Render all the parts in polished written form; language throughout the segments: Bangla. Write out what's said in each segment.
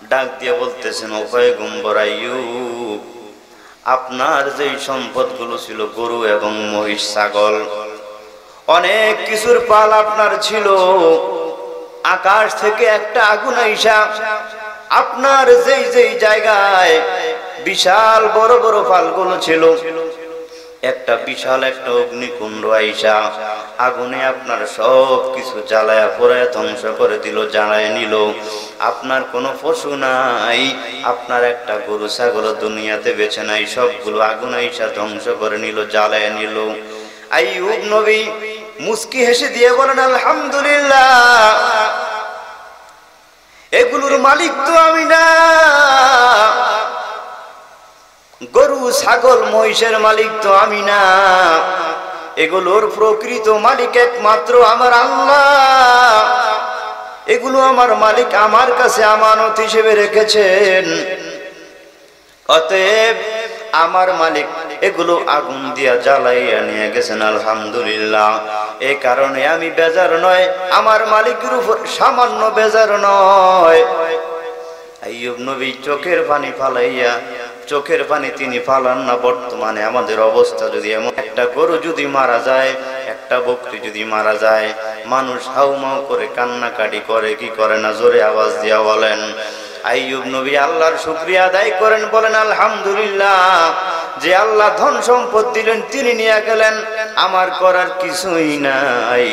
ডাক দিয়ে বলতেছেন, ও পয়গম্বর আইয়ুব, আপনার যেই সম্পদগুলো ছিল গরু এবং মহিষ ছাগল, অনেক কিছুর পাল আপনার ছিল। আকাশ থেকে একটা আগুন আইসা আপনার যেই যেই জায়গায় বিশাল বড় বড় পালগুলো ছিল, একটা বিশাল একটা অগ্নিকুণ্ড আইসা আগুনে আপনার সব কিছু জ্বালায়া পোড়ায় ধ্বংস করে দিল, জ্বালায় নিল। আপনার কোনো পশু নাই, আপনার একটা গরু ছাগল দুনিয়াতে বেঁচে নাই, সবগুলো আগুন আইসা ধ্বংস করে নিল, জ্বালায় নিল। আইয়ুব নবী মুস্কি হেসে দিয়ে বলেন, আলহামদুলিল্লাহ, এগুলোর মালিক তো আমি না, গরু ছাগল মহিষের মালিক তো আমি না, এগুলোর প্রকৃত মালিক একমাত্র আমার আল্লাহ। এগুলো আমার মালিক আমার কাছে আমানত হিসেবে রেখেছেন। অতএব আমার মালিক এগুলো আগুন দিয়া জ্বালাইয়া নিয়ে গেছেন, আলহামদুলিল্লাহ। এই কারণে আমি বেজার নয়, আমার মালিকের উপর সামান্য বেজার নয়। আইয়ুব নবী চোখের পানি ফালাইয়া, চোখের পানি তিনি ফালান না। বর্তমানে আমাদের অবস্থা যদি এমন, একটা গরু যদি মারা যায়, একটা বকরি যদি মারা যায়, মানুষ হাউমাউ করে কান্নাকাটি করে কি করে না? জোরে আওয়াজ দিয়া বলেন। আইয়ুব নবী আল্লাহর শুকরিয়া আদায় করেন, বলেন আলহামদুলিল্লাহ, যে আল্লাহ ধন সম্পদ দিলেন তিনি নিয়ে গেলেন, আমার করার কিছুই নাই।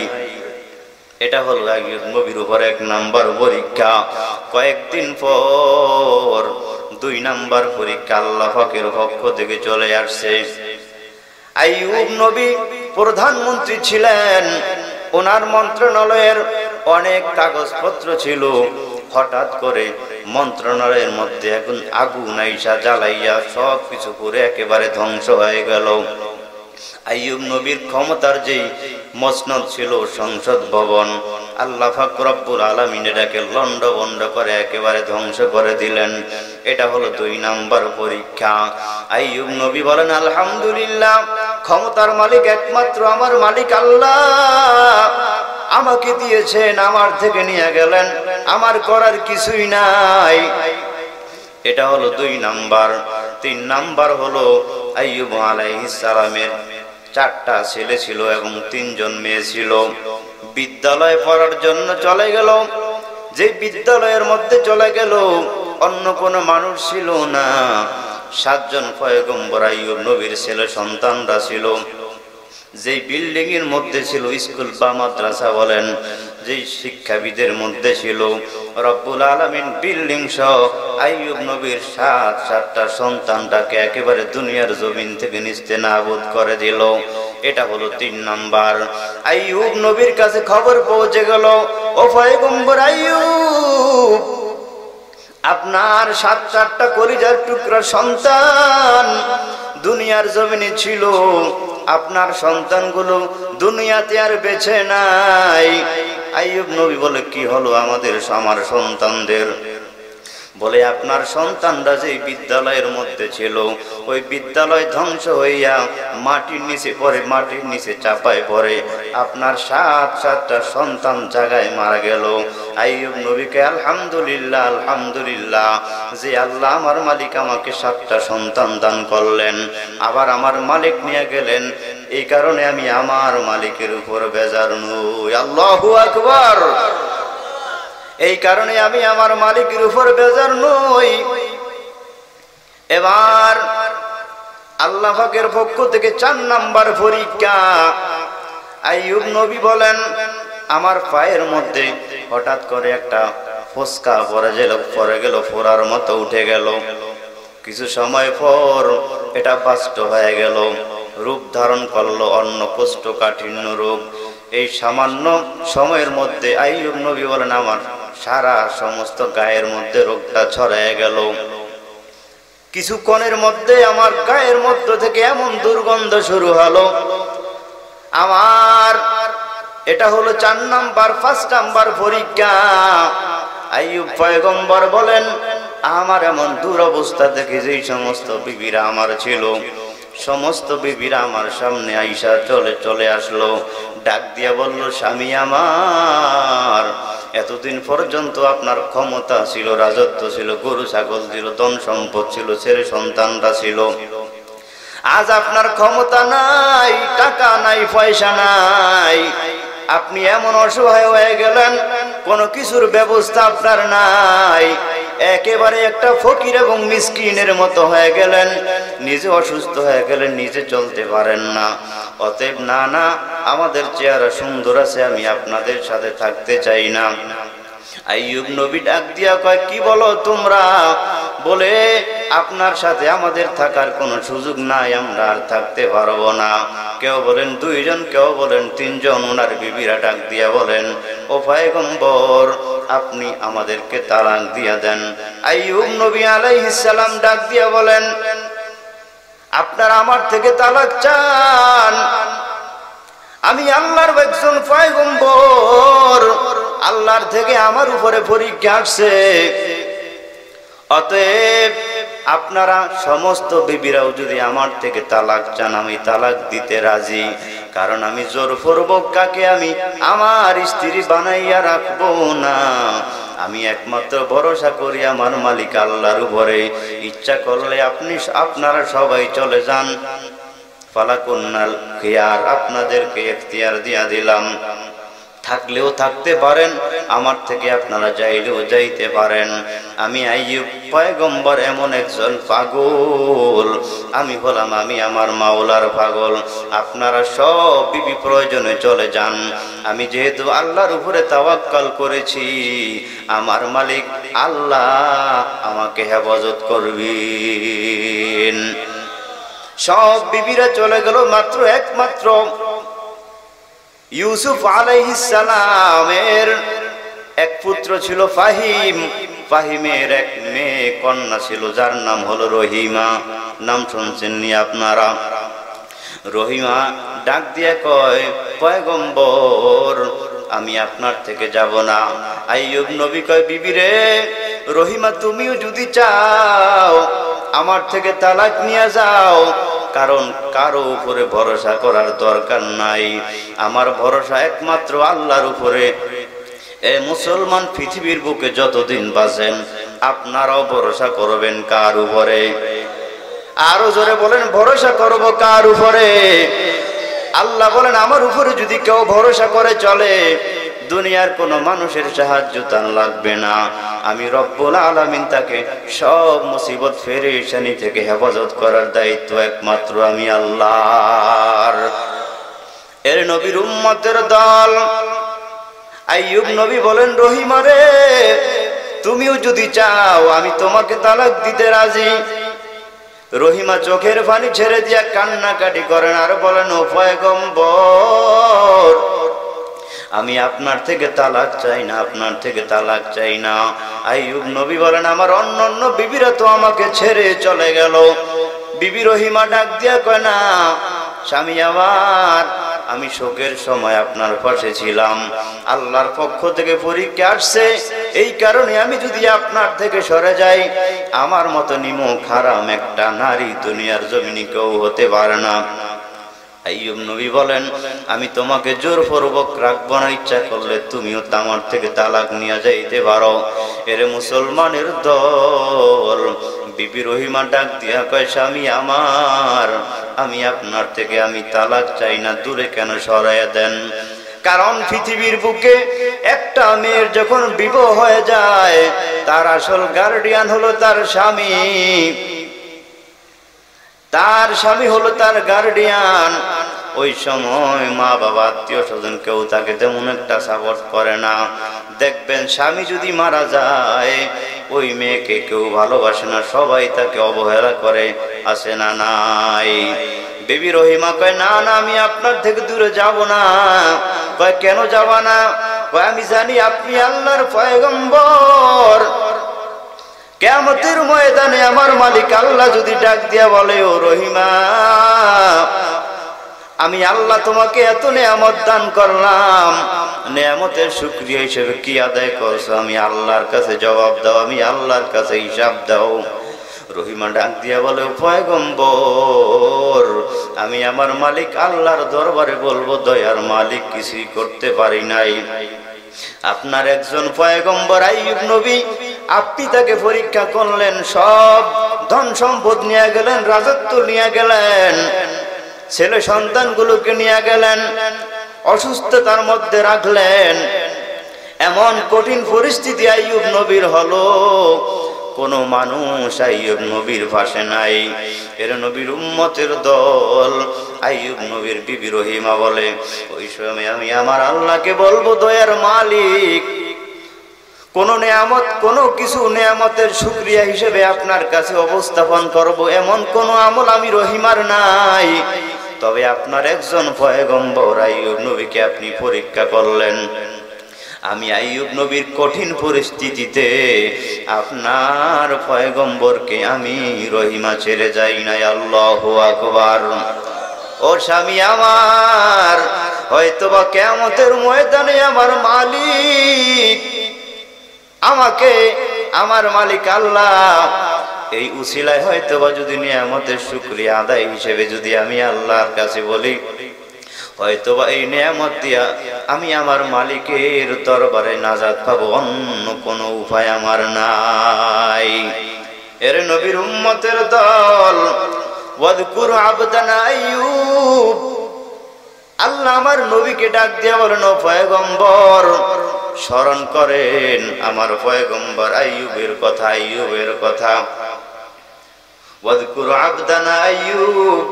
এটা হলো আইয়ুব নবীর উপর 1 নাম্বার পরীক্ষা। কয়েকদিন পর 2 নাম্বার পরীক্ষা আল্লাহ পাকের পক্ষ থেকে চলে আসছে। আইয়ুব নবী প্রধানমন্ত্রী ছিলেন, ওনার মন্ত্রণালয়ের অনেক কাগজপত্র ছিল। হঠাৎ করে মন্ত্রণালয়ের মধ্যে এখন আগুন আইসা জ্বালাইয়া সব কিছু করে একেবারে ধ্বংস হয়ে গেল। আইয়ুব নবীর ক্ষমতার যেই মসনদ ছিল, সংসদ ভবন, আল্লাহ পাক রব্বুল আলামিন এটাকে লন্ডভন্ড করে একেবারে ধ্বংস করে দিলেন। এটা হলো 2 নাম্বার পরীক্ষা। আইয়ুব নবী বলেন, আলহামদুলিল্লাহ, ক্ষমতার মালিক একমাত্র আমার মালিক আল্লাহ, আমাকে দিয়েছেন, আমার থেকে নিয়ে গেলেন, আমার করার কিছুই নাই। এটা হলো 2 নাম্বার। 3 নাম্বার হলো আইয়ুব আলাইহিস সালামের 4টা ছেলে ছিল এবং 3 জন মেয়ে ছিল। বিদ্যালয়ে পড়ার জন্য চলে গেল। যে বিদ্যালয়ের মধ্যে চলে গেল, অন্য কোনো মানুষ ছিল না। 7 জন পয়গম্বর আইয়ুব নবীর ছেলে সন্তানরা ছিল। যেই বিল্ডিং এর মধ্যে ছিল স্কুল বা মাদ্রাসা বলেন, যেই শিক্ষাবিদের মধ্যে ছিল, রব্বুল আলামিন বিল্ডিং সহ আইয়ুব নবীর 7টা সন্তানটাকে একেবারে দুনিয়ার জমিন থেকে নিস্তেনাবুদ করে দিল। এটা হলো 3 নাম্বার। আইয়ুব নবীর কাছে খবর পৌঁছে গেল, ও পয়গম্বর আইয়ুব, আপনার 7টা কলিজার টুকরা সন্তান দুনিয়ার জমিনে ছিল, আপনার সন্তানগুলো দুনিয়াতে আর বেঁচে নাই। আইয়ুব নবী বলে, কি হলো আমার সন্তানদের? বলে, আপনার সন্তানরা যে বিদ্যালয়ের মধ্যে ছিল, ওই বিদ্যালয় ধ্বংস হইয়া মাটির নিচে পড়ে, মাটির নিচে চাপায় পড়ে, আপনার 7টা সন্তান জায়গায় মারা গেল। আইয়ুব নবীকে আলহামদুলিল্লাহ, আলহামদুলিল্লাহ, যে আল্লাহ আমার মালিক আমাকে 7টা সন্তান দান করলেন, আবার আমার মালিক নিয়ে গেলেন, এই কারণে আমি আমার মালিকের উপর বেজার নই। আল্লাহু আকবার। এই কারণে আমি আমার মালিকের উপর বেজার নই। এবার আল্লাহ পাকের পক্ষ থেকে 4 নাম্বার পরীক্ষা। আইয়ুব নবী বলেন, আমার পায়ের মধ্যে হঠাৎ করে একটা ফোসকা পড়ে গেল, ফোড়ার মতো উঠে গেল। কিছু সময় পর এটা বাষ্ট হয়ে গেল, রূপ ধারণ করলো অন্য কোষ্ঠকাঠিন্য রোগ। এই সামান্য সময়ের মধ্যে আইয়ুব নবী বলেন, আমার সারা সমস্ত গায়ের মধ্যে রোগটা ছড়িয়ে গেল। কিছুক্ষণের মধ্যে আমার গায়ের মধ্য থেকে এমন দুর্গন্ধ শুরু হলো। আমার এটা হলো 4 নাম্বার। 5 নাম্বার পরীক্ষা। আইয়ুব পয়গম্বর বলেন, আমার এমন দুরবস্থা দেখে যেই সমস্ত বিবিরা আমার ছিল, সমস্ত বিবিরা আমার সামনে আইসা চলে আসলো, ডাক দিয়া বলল, স্বামী আমার, এতদিন পর্যন্ত আপনার ক্ষমতা ছিল, রাজত্ব ছিল, গরু ছাগল ছিল, ধন সম্পদ ছিল, ছেলে সন্তানরা ছিল। আজ আপনার ক্ষমতা নাই, টাকা নাই, পয়সা নাই, আপনি এমন অসহায় হয়ে গেলেন, কোনো কিছুর ব্যবস্থা আপনার নাই, একেবারে একটা ফকির এবং মিসকিনের মতো হয়ে গেলেন, নিজে অসুস্থ হয়ে গেলেন, নিজে চলতে পারেন না। অতএব না, আমাদের চেহারা সুন্দর আছে, আমি আপনাদের সাথে থাকতে চাই না। আইয়ুব নবী ডাক দিয়া কয়, কি বলো তোমরা? বলে আপনার সাথে আমাদের থাকার কোনো সুযোগ নাই, আমরা আর থাকতে পারবো না। কেউ বলেন 2 জন, কেউ বলেন 3 জন। ওনার বিবিরা ডাক দিয়া বলেন, ও পয়গম্বর, আপনি আমাদেরকে তালাক দিয়া দেন। আইয়ুব নবী আলাইহিস সালাম ডাক দিয়া বলেন, আপনারা আমার থেকে তালাক চান? আমি আল্লাহর একজন পয়গম্বর, আল্লাহর থেকে আমার উপরে পরীক্ষা আসছে। অতএব আপনারা সমস্ত বিবিরাও যদি আমার থেকে তালাক চান, আমি তালাক দিতে রাজি। কারণ আমি জোরপূর্বক কাকে আমি আমার স্ত্রী বানাইয়া রাখবো না। আমি একমাত্র ভরসা করি আমার মালিক আল্লাহর উপরে। ইচ্ছা করলে আপনারা সবাই চলে যান, ফালাকুন্নাল খিয়ার, আপনাদেরকে ইখতিয়ার দিয়া দিলাম। থাকলেও থাকতে পারেন, আমার থেকে আপনারা যাইলেও যাইতে পারেন। আমি আইয়ুব পয়গম্বর এমন একজন পাগল, আমি বললাম আমি আমার মাওলার পাগল। আপনারা সব বিবি প্রয়োজনে চলে যান, আমি যেহেতু আল্লাহর উপরে তাওয়াক্কাল করেছি, আমার মালিক আল্লাহ আমাকে হেফাজত করবেন। সব বিবিরা চলে গেল, মাত্র একমাত্র ইউসুফ আলাইহিস সালামের এক পুত্র ছিল ফাহিম। ফাহিমের এক মেয়ে কন্যা ছিল, যার নাম হলো রহিমা। নাম শুনছেন নি আপনারা? রহিমা ডাক দিয়ে কয়, পয়গম্বর, আমি আপনার থেকে যাব না। আইয়ুব নবী কয়, বিবি রে রহিমা, তুমিও যদি চাও আমার থেকে তালাক নিয়ে যাও, কারণ কারো উপরে ভরসা করার দরকার নাই, আমার ভরসা একমাত্র আল্লাহর উপরে। এ মুসলমান, পৃথিবীর বুকে যতদিন বাঁচেন আপনারাও ভরসা করবেন কার উপরে? আরো জোরে বলেন, ভরসা করব কার উপরে? আল্লাহ বলেন, আমার উপরে যদি কেউ ভরসা করে চলে, দুনিয়ার কোনো মানুষের সাহায্য তার লাগবে না। আমি রব্বুল আলামিন তাকে সব মুসিবত পেরেশানি থেকে হেফাজত করার দায়িত্ব একমাত্র আমি আল্লাহর। এর নবীর উম্মতের দল। আইয়ুব নবী বলেন, রহিমা রে, তুমিও যদি চাও আমি তোমাকে তালাক দিতে রাজি। রহিমা চোখের পানি ছেড়ে দিয়া কান্নাকাটি করেন আর বলেন, ও পয়গম্বর, আমি আপনার থেকে তালাক চাই না, আপনার থেকে তালাক চাই না। আইয়ুব নবী বলেন, আমার অন্যান্য বিবিরা তো আমাকে ছেড়ে চলে গেল। বিবি রহিমা ডাক দিয়া কয়, না স্বামী আমার, আমি শোকের সময় আপনার পাশে ছিলাম, আল্লাহর পক্ষ থেকে পরীক্ষা আসছে, এই কারণে আমি যদি আপনার থেকে সরে যাই, আমার মতো নিমক হারাম একটা নারী দুনিয়ার জমিনে কেউ হতে পারে না। আইয়ুব নবী বলেন, আমি তোমাকে জোরপূর্বক রাখবো না, ইচ্ছা করলে তুমিও আমার থেকে তালাক নিয়ে যাইতে পারো। এরে মুসলমানের দল। বিবি রহিমা ডাক দিয়া কয়, স্বামী আমার, আমি আপনার থেকে আমি তালাক চাই না, দূরে কেন সরাইয়া দেন? কারণ পৃথিবীর বুকে একটা মেয়ের যখন বিবাহ হয়ে যায়, তার আসল গার্ডিয়ান হলো তার স্বামী। তার স্বামী হলো তার গার্ডিয়ান। ওই সময় মা বাবা আত্মীয় স্বজন কেউ তাকে তেমন একটা সাপোর্ট করে না। দেখবেন স্বামী যদি মারা যায়, ওই মেয়েকে কেউ ভালোবাসে না, সবাই তাকে অবহেলা করে, আসে না নাই? বিবি রহিমা কয়, না না, আমি আপনার থেকে দূরে যাব না। কয়, কেন যাবা না? কয়, আমি জানি আপনি আল্লাহর পয়গম্বর। কিয়ামতের ময়দানে আমার মালিক আল্লাহ যদি ডাক দিয়া বলে, ও রহিমা, আমি আল্লাহ তোমাকে এত নেয়ামত দান করলাম, নেয়ামতের শুকরিয়া হিসেবে কি আদায় করছো? আমি আল্লাহর কাছে জবাব দাও, আমি আল্লাহর কাছে হিসাব দাও। রহিমা ডাক দিয়া বলে, পয়গম্বর, আমি আমার মালিক আল্লাহর দরবারে বলবো, দয়ার মালিক কিছুই করতে পারি নাই। আপনার একজন পয়গম্বর আইয়ুব নবী, আপনি তাকে পরীক্ষা করলেন, সব ধন সম্পদ নিয়ে গেলেন, রাজত্ব নিয়ে গেলেন, ছেলে সন্তানগুলোকে নিয়ে গেলেন, অসুস্থতার মধ্যে রাখলেন। এমন কঠিন পরিস্থিতি আইয়ুব নবীর হলো, কোন মানুষ আইয়ুব নবীর পাশে নাই। এর নবীর উম্মতের দল। আইয়ুব নবীর বিবি রহিমা বলে, ওই সময় আমি আমার আল্লাহকে বলবো, দয়ার মালিক, কোন নেয়ামত, কোন কিছু নেয়ামতের শুকরিয়া হিসেবে আপনার কাছে উপস্থাপন করব, এমন কোন আমল আমি রহিমার নাই। তবে আপনার একজন পয়গম্বর আইয়ুব নবীকে আপনি পরীক্ষা করলেন। আমি আইয়ুব নবীর কঠিন পরিস্থিতিতে আপনার পয়গম্বরকে আমি রহিমা ছেড়ে যাই নাই। আল্লাহু আকবার। ও স্বামী আমার, হয়তোবা কিয়ামতের ময়দানে আমার মালিক আমাকে, আমার মালিক আল্লাহ এই উসিলায় হয়তোবা যদি নিয়ামতের শুকরিয়া আদায় হিসেবে যদি আমি আল্লাহর কাছে বলি, হয়তোবা এই নিয়ামত দিয়া আমি আমার মালিকের দরবারে নাজাত পাবো, অন্য কোনো উপায় আমার নাই। এর নবীর উম্মতের দল, ওয়াযকুর আবদানা আইয়ুব, আল্লাহ আমার নবীকে ডাক দিয়া বলেন, ও পয়গম্বর, স্মরণ করেন আমার পয়গম্বর আইয়ুবের কথা, আইয়ুবের কথা। ওয়াযকুর আবদানা আইয়ুব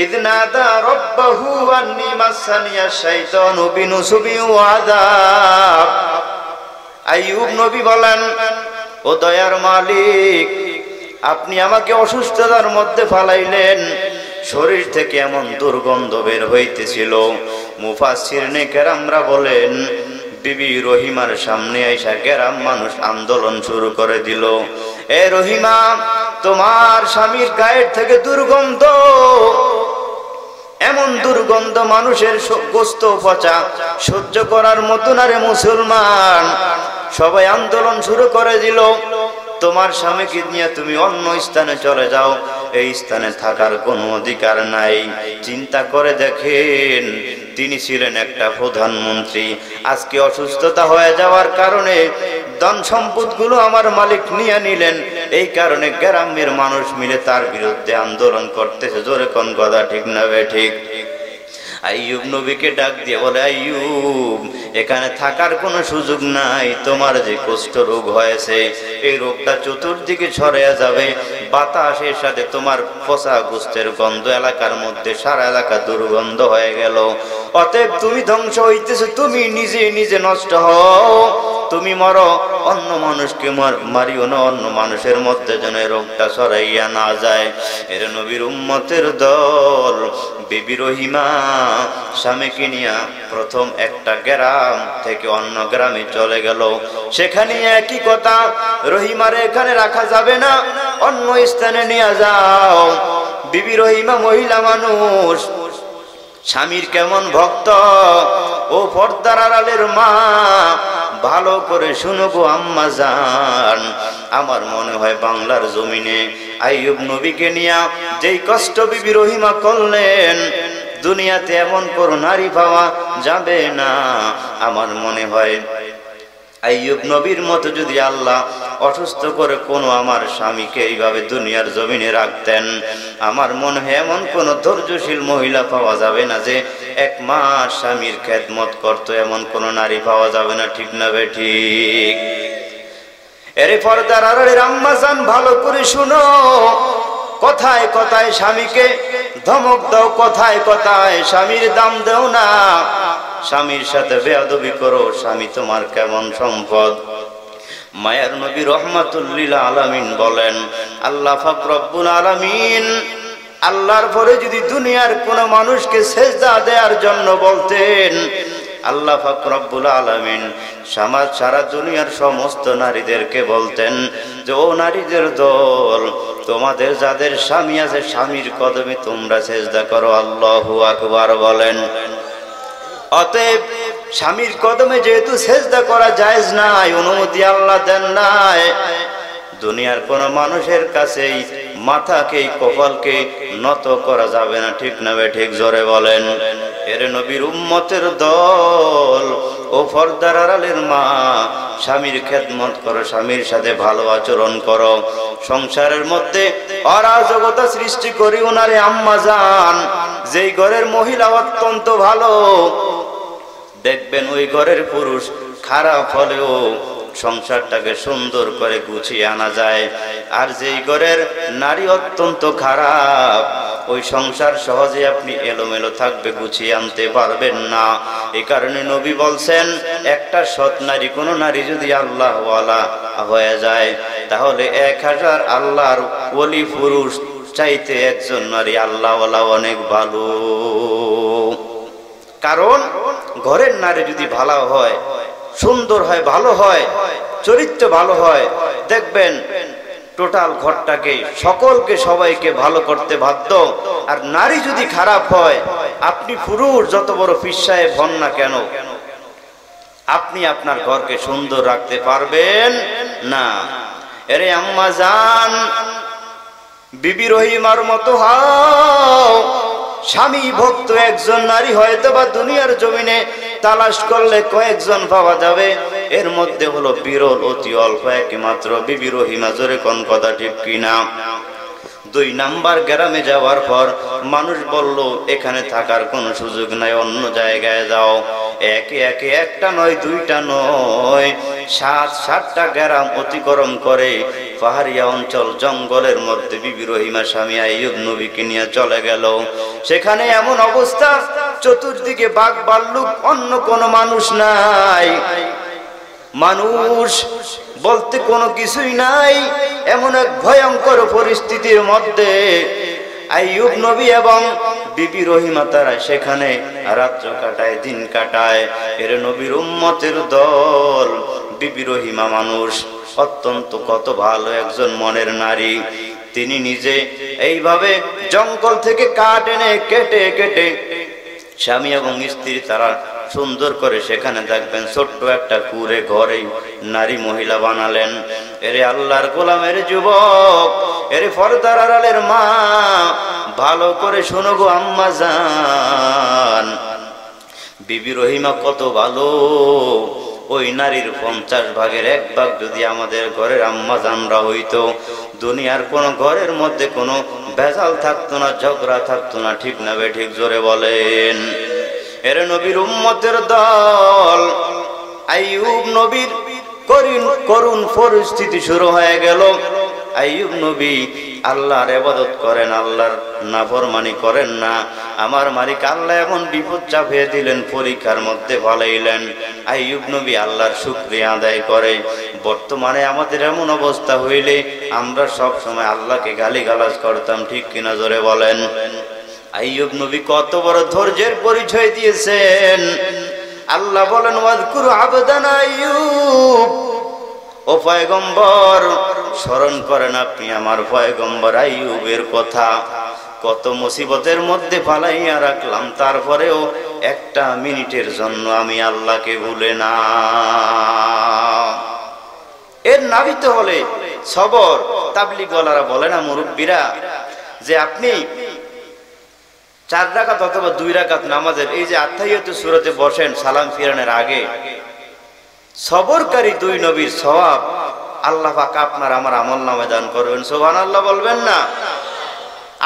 ইয নাদা রাব্বাহু আন্নী মাসানিয়াশ শাইতানু বিনুসুবি ওয়া আযাব। আইয়ুব নবী বলেন, ও দয়ার মালিক, আপনি আমাকে অসুস্থতার মধ্যে ফালাইলেন, শরীর থেকে এমন দুর্গন্ধ বের হইতেছিল। মুফাসসিরিনে কেরামরা বলেন, বিবি রহিমার সামনে আইসা গ্রাম মানুষ আন্দোলন শুরু করে দিল, এ রহিমা, তোমার স্বামীর গায়ের থেকে দুর্গন্ধ, এমন দুর্গন্ধ মানুষের গোস্ত পচা সহ্য করার মতো না রে মুসলমান। সবাই আন্দোলন শুরু করে দিল, তোমার স্বামীকে নিয়ে তুমি অন্য স্থানে চলে যাও, এই স্থানে থাকার কোনো অধিকার নাই। চিন্তা করে দেখেন, তিনি ছিলেন একটা প্রধানমন্ত্রী, আজকে অসুস্থতা হয়ে যাওয়ার কারণে ধন সম্পদগুলো আমার মালিক নিয়ে নিলেন, এই কারণে গ্রামের মানুষ মিলে তার বিরুদ্ধে আন্দোলন করতেছে। জোরে কোন কথা ঠিক না বে ঠিক? আইয়ুব নবীকে ডাক দিয়ে বলে, আইয়ুব, এখানে থাকার কোনো সুযোগ নাই, তোমার যে কুষ্ঠ রোগ হয়েছে এই রোগটা চতুর্দিকে ছড়িয়ে যাবে, বাতাসের সাথে তোমার পচা গোস্তের গন্ধ এলাকার মধ্যে, সারা এলাকা দুর্গন্ধ হয়ে গেল। অতএব তুমি ধ্বংস হইতেছো, তুমি নিজে নিজে নষ্ট হও, তুমি মরো, অন্য মানুষকে মারিও না, অন্য মানুষের মধ্যে যেন রোগটা ছড়াইয়া না যায়। এর নবীর উম্মতের দল, বিবি রহিমা স্বামীকে নিয়ে প্রথম একটা গ্রাম থেকে অন্য গ্রামে চলে গেল। সেখানে একই কথা, রহিমারে এখানে রাখা যাবে না, অন্য স্থানে নিয়ে যাও। বিবি রহিমা মহিলা মানুষ, স্বামীর কেমন ভক্ত, ও পর্দার আড়ালের মা, ভালো করে শুনো গো আম্মা জান, আমার মনে হয় বাংলার জমিনে আইয়ুব নবীকে নিয়ে যেই কষ্ট বিবি রহিমা করলেন, দুনিয়াতে এমন কোন নারী পাওয়া যাবে না। আমার মনে হয় আইয়ুব নবীর মতো যদি আল্লাহ অসুস্থ করে কোনো আমার স্বামীকে এইভাবে দুনিয়ার জমিনে রাখতেন, আমার মনে হয় এমন কোন ধৈর্যশীল মহিলা পাওয়া যাবে না যে এক মাস স্বামীর খেদমত করতো, এমন কোন নারী পাওয়া যাবে না। ঠিক না বে ঠিক? এর পর্দার আড়ালের আম্মা জান, ভালো করে শুনো, কথায় কথায় স্বামীকে ধমক দাও, কথায় কথায় স্বামীর দাম দাও না, স্বামীর সাথে বেয়াদবি করো, স্বামী তোমার কেমন সম্পদ। মায়ার নবী রহমাতুল লিল আলামিন বলেন, আল্লাহ পাক রব্বুল আলামিন আল্লাহর পরে যদি দুনিয়ার কোন মানুষকে সেজদা দেওয়ার জন্য বলতেন, আল্লাহ পাক রব্বুল আলামিন সারা দুনিয়ার সমস্ত নারীদেরকে বলতেন যে, ও নারীদের দল, তোমাদের যাদের স্বামী আছে স্বামীর কদমে তোমরা সেজদা করো। আল্লাহু আকবার বলেন। অতএব স্বামীর কদমে যেহেতু সেজদা করা জায়েজ নাই, অনুমতি আল্লাহ দেন নাই, দুনিয়ার কোন মানুষের কাছেই মাথাকে, কপালকে নত করা যাবে না। ঠিক না বে ঠিক? জোরে বলেন। এর নবীর উম্মতের দল, ও পর্দার আড়ালের মা, স্বামীর খেদমত করো, স্বামীর সাথে ভালো আচরণ করো। সংসারের মধ্যে অরাজকতা সৃষ্টি করি ওনারে আম্মা জান। যেই ঘরের মহিলা অত্যন্ত ভালো, দেখবেন ওই ঘরের পুরুষ খারাপ হলেও সংসারটাকে সুন্দর করে গুছিয়ে আনা যায়। আর যেই ঘরের নারী অত্যন্ত খারাপ, ওই সংসার সহজে আপনি এলোমেলো থাকবে, গুছিয়ে আনতে পারবেন না। এই কারণে নবী বলছেন, একটা সৎ নারী, কোন নারী যদি আল্লাহওয়ালা হয়ে যায়, তাহলে 1000 আল্লাহর ওলি পুরুষ চাইতে একজন নারী আল্লাহওয়ালা অনেক ভালো। কারণ ঘরের নারী যদি ভালো হয়, সুন্দর হয়, ভালো হয়, চরিত্র ভালো হয়, দেখবেন টোটাল ঘরটাকে, সকলকে, সবাইকে ভালো করতে বাধ্য। আর নারী যদি খারাপ হয়, আপনি পুরুষ যত বড় পীর সাহেব হন না কেন, আপনি আপনার ঘরকে সুন্দর রাখতে পারবেন না। এরে আম্মা জান, বিবি রহিমার মতো হও। স্বামী ভক্ত একজন নারী হয়তো বা দুনিয়ার জমিনে তালাশ করলে কয়েকজন পাওয়া যাবে, এর মধ্যে হলো বিরল, অতি অল্প একমাত্র বিবি রহিমা। জোরে কোন কথা ঠিক কিনা? 2 নাম্বার গ্রামে যাওয়ার পর মানুষ বলল, এখানে থাকার কোনো সুযোগ নাই, অন্য জায়গায় যাও। একে একে একটা নয়, 2টা নয়, 7-7টা গ্রাম অতিক্রম করে পাহাড়িয়া অঞ্চল, জঙ্গলের মধ্যে বিবি রহিমা স্বামী আইয়ুব নবীকে নিয়ে চলে গেল। সেখানে এমন অবস্থা, চতুর্দিকে বাঘ ভাল্লুক, অন্য কোনো মানুষ নাই, মানুষ বলতে কোনো কিছুই নাই। এমন এক ভয়ঙ্কর পরিস্থিতির মধ্যে আইয়ুব নবী এবং বিবি রহিমা তারা সেখানে রাত্র কাটায়, দিন কাটায়। এর নবীর উম্মতের দল। বিবি রহিমা মানুষ, অত্যন্ত কত ভালো একজন মনের নারী। তিনি নিজে এইভাবে জঙ্গল থেকে কাঠ এনে কেটে কেটে স্বামী এবং স্ত্রী তারা সুন্দর করে সেখানে দেখবেন ছোট্ট একটা কুড়ে ঘরে নারী মহিলা বানালেন। এরে আল্লাহর গোলামের যুবক, এরে পর্দার আড়ালের মা, ভালো করে শোনো গো আম্মা জান, বিবি রহিমা কত ভালো। ওই নারীর 50 ভাগের 1 ভাগ যদি আমাদের ঘরের আম্মা জানরা হইতো, দুনিয়ার কোন ঘরের মধ্যে কোনো ভেজাল থাকতো না, ঝগড়া থাকতো না। ঠিক না বে ঠিক? জোরে বলেন। এর নবীর উম্মতের দল। আইয়ুব নবীর করুণ পরিস্থিতি শুরু হয়ে গেল। আইয়ুব নবী আল্লাহর ইবাদত করেন, আল্লাহর নাফরমানি করেন না। আমার মালিক আল্লাহ এমন বিপদ চাপিয়ে দিলেন, পরীক্ষার মধ্যে ফলাইলেন। আইয়ুব নবী আল্লাহর শুকরিয়া আদায় করে। বর্তমানে আমাদের এমন অবস্থা হইলে আমরা সব সময় আল্লাহকে গালিগালাজ করতাম, ঠিক কিনা? জোরে বলেন। আইয়ুব নবী কত বড় ধৈর্যের পরিচয় দিয়েছেন। আল্লাহ বলেন, ওয়াজকুরু আবদানা আইয়ুব। ও পয়গম্বর, স্মরণ করেন আপনি আমার পয়গম্বর আইয়ুবের কথা। কত মুসিবতের মধ্যে ফালাইয়া রাখলাম, তারপরেও 1 মিনিটের জন্য আমি আল্লাহকে ভুলে না। এর নাবিতে হলে সবর। তাবলীগওয়ালারা বলে না, মুরব্বীরা, যে আপনি 4 রাকাত অথবা 2 রাকাত নামাজের এই যে আত্তাহিয়াতু সূরাতে বসেন সালাম ফিরানোর আগে, সবরকারী 2 নবীর সওয়াব আল্লাহ পাক আপনার আমার আমলনামায় দান করবেন। সুবহানাল্লাহ বলবেন না?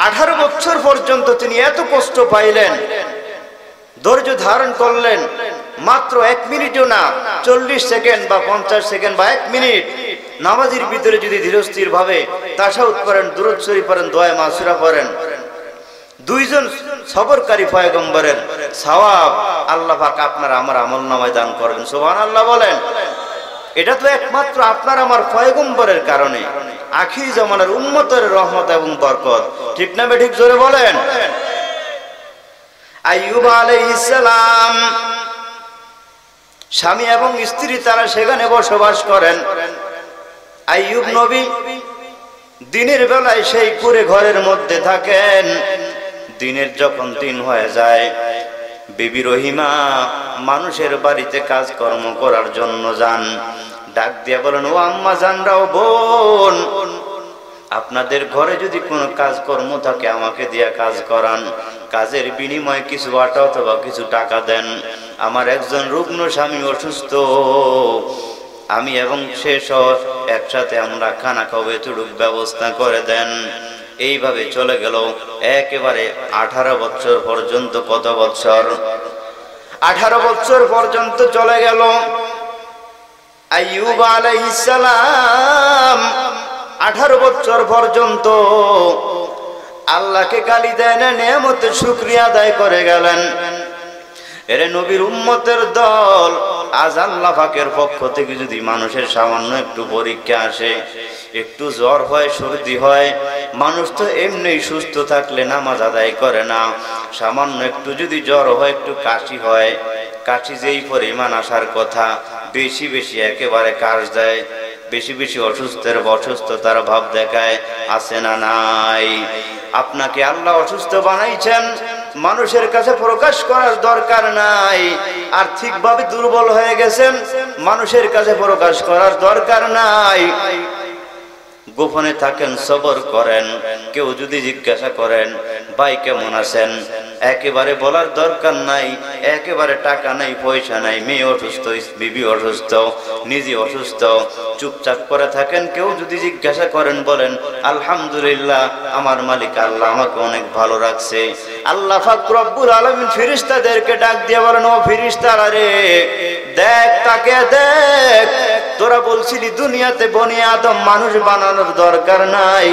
18 বছর পর্যন্ত তিনি এত কষ্ট পাইলেন, ধৈর্য ধারণ করলেন। মাত্র 1 মিনিটও না, 40 সেকেন্ড বা 50 সেকেন্ড বা 1 মিনিট নামাজের ভিতরে যদি ধীরস্থির ভাবে তাশাহুদ করেন, দুরূদ শরীফ পড়েন, দোয়া মাসুরা পড়েন, 2 জন সবরকারী পয়গম্বরের সওয়াব আল্লাহ পাক আপনার আমার আমলনামায় দান করবেন। সুবহানাল্লাহ বলেন। এটা তো একমাত্র আপনার আমার পয়গম্বরের কারণে, আখির জামানার উম্মতের রহমত এবং বরকত। ঠিক না বে ঠিক? জোরে বলেন। আইয়ুব আলাইহিস সালাম স্বামী এবং স্ত্রী তারা সেখানে বসবাস করেন। আইয়ুব নবী দিনের বেলায় সেই কুঁড়ে ঘরের মধ্যে থাকেন। দিনের যখন দিন হয়ে যায়, বিবি রহিমা মানুষের বাড়িতে কাজকর্ম করার জন্য যান। ডাক দিয়ে বলেন, ও আম্মা জানরা, ও বোন, আপনাদের ঘরে যদি কোনো কাজকর্ম থাকে আমাকে দিয়া কাজ করান, কাজের বিনিময়ে কিছু আটা অথবা কিছু টাকা দেন। আমার একজন রুগ্ন স্বামী অসুস্থ, আমি এবং শেষ একসাথে আমরা খানা খাবো, এতটুক ব্যবস্থা করে দেন। এইভাবে চলে গেল একেবারে 18 বছর পর্যন্ত। কত বছর? 18 বছর পর্যন্ত চলে গেল। আইয়ুব আলাইহিস সালাম 18 বছর পর্যন্ত আল্লাহকে গালি দেন, নেয়ামতের শুকরিয়া আদায় করে গেলেন। এরে নবীর উম্মতের দল, আজ আল্লাহ পাকের পক্ষ থেকে যদি মানুষের সামান্য একটু পরীক্ষা আসে, একটু জ্বর হয়, সর্দি হয়, মানুষ তো এমনি সুস্থ থাকলে নামাজ আদায় করে না। সামান্য একটু যদি জ্বর হয়, একটু কাশি হয়, কাশি যেই পরিমাণ আসার কথা, বেশি বেশি একেবারে কাশ দেয়, বেশি বেশি অসুস্থতার ভাব দেখায়, আছে না নাই? আপনাকে আল্লাহ অসুস্থ বানাইছেন, মানুষের কাছে প্রকাশ করার দরকার নাই। আর্থিকভাবে দুর্বল হয়ে গেছেন, মানুষের কাছে প্রকাশ করার দরকার নাই। গোপনে থাকেন, সবর করেন। কেউ যদি জিজ্ঞাসা করেন ভাই কেমন আছেন, একেবারে বলার দরকার নাই। একেবারে টাকা নাই, পয়সা নাই, মেয়ে অসুস্থ, বিবি অসুস্থ, নিজে অসুস্থ, চুপচাপ করে থাকেন। কেউ যদি জিজ্ঞাসা করেন বলেন আলহামদুলিল্লাহ, আমার মালিক আল্লাহ আমাকে অনেক ভালো রাখছে। আল্লাহ পাক রব্বুল আলামিন ফেরেশতাদেরকে ডাক দিয়ে বলেন, ও ফেরেশতারা রে, দেখ, তাকে দেখ, তোরা বলছিলি দুনিয়াতে বনি আদম মানুষ বানানোর দরকার নাই,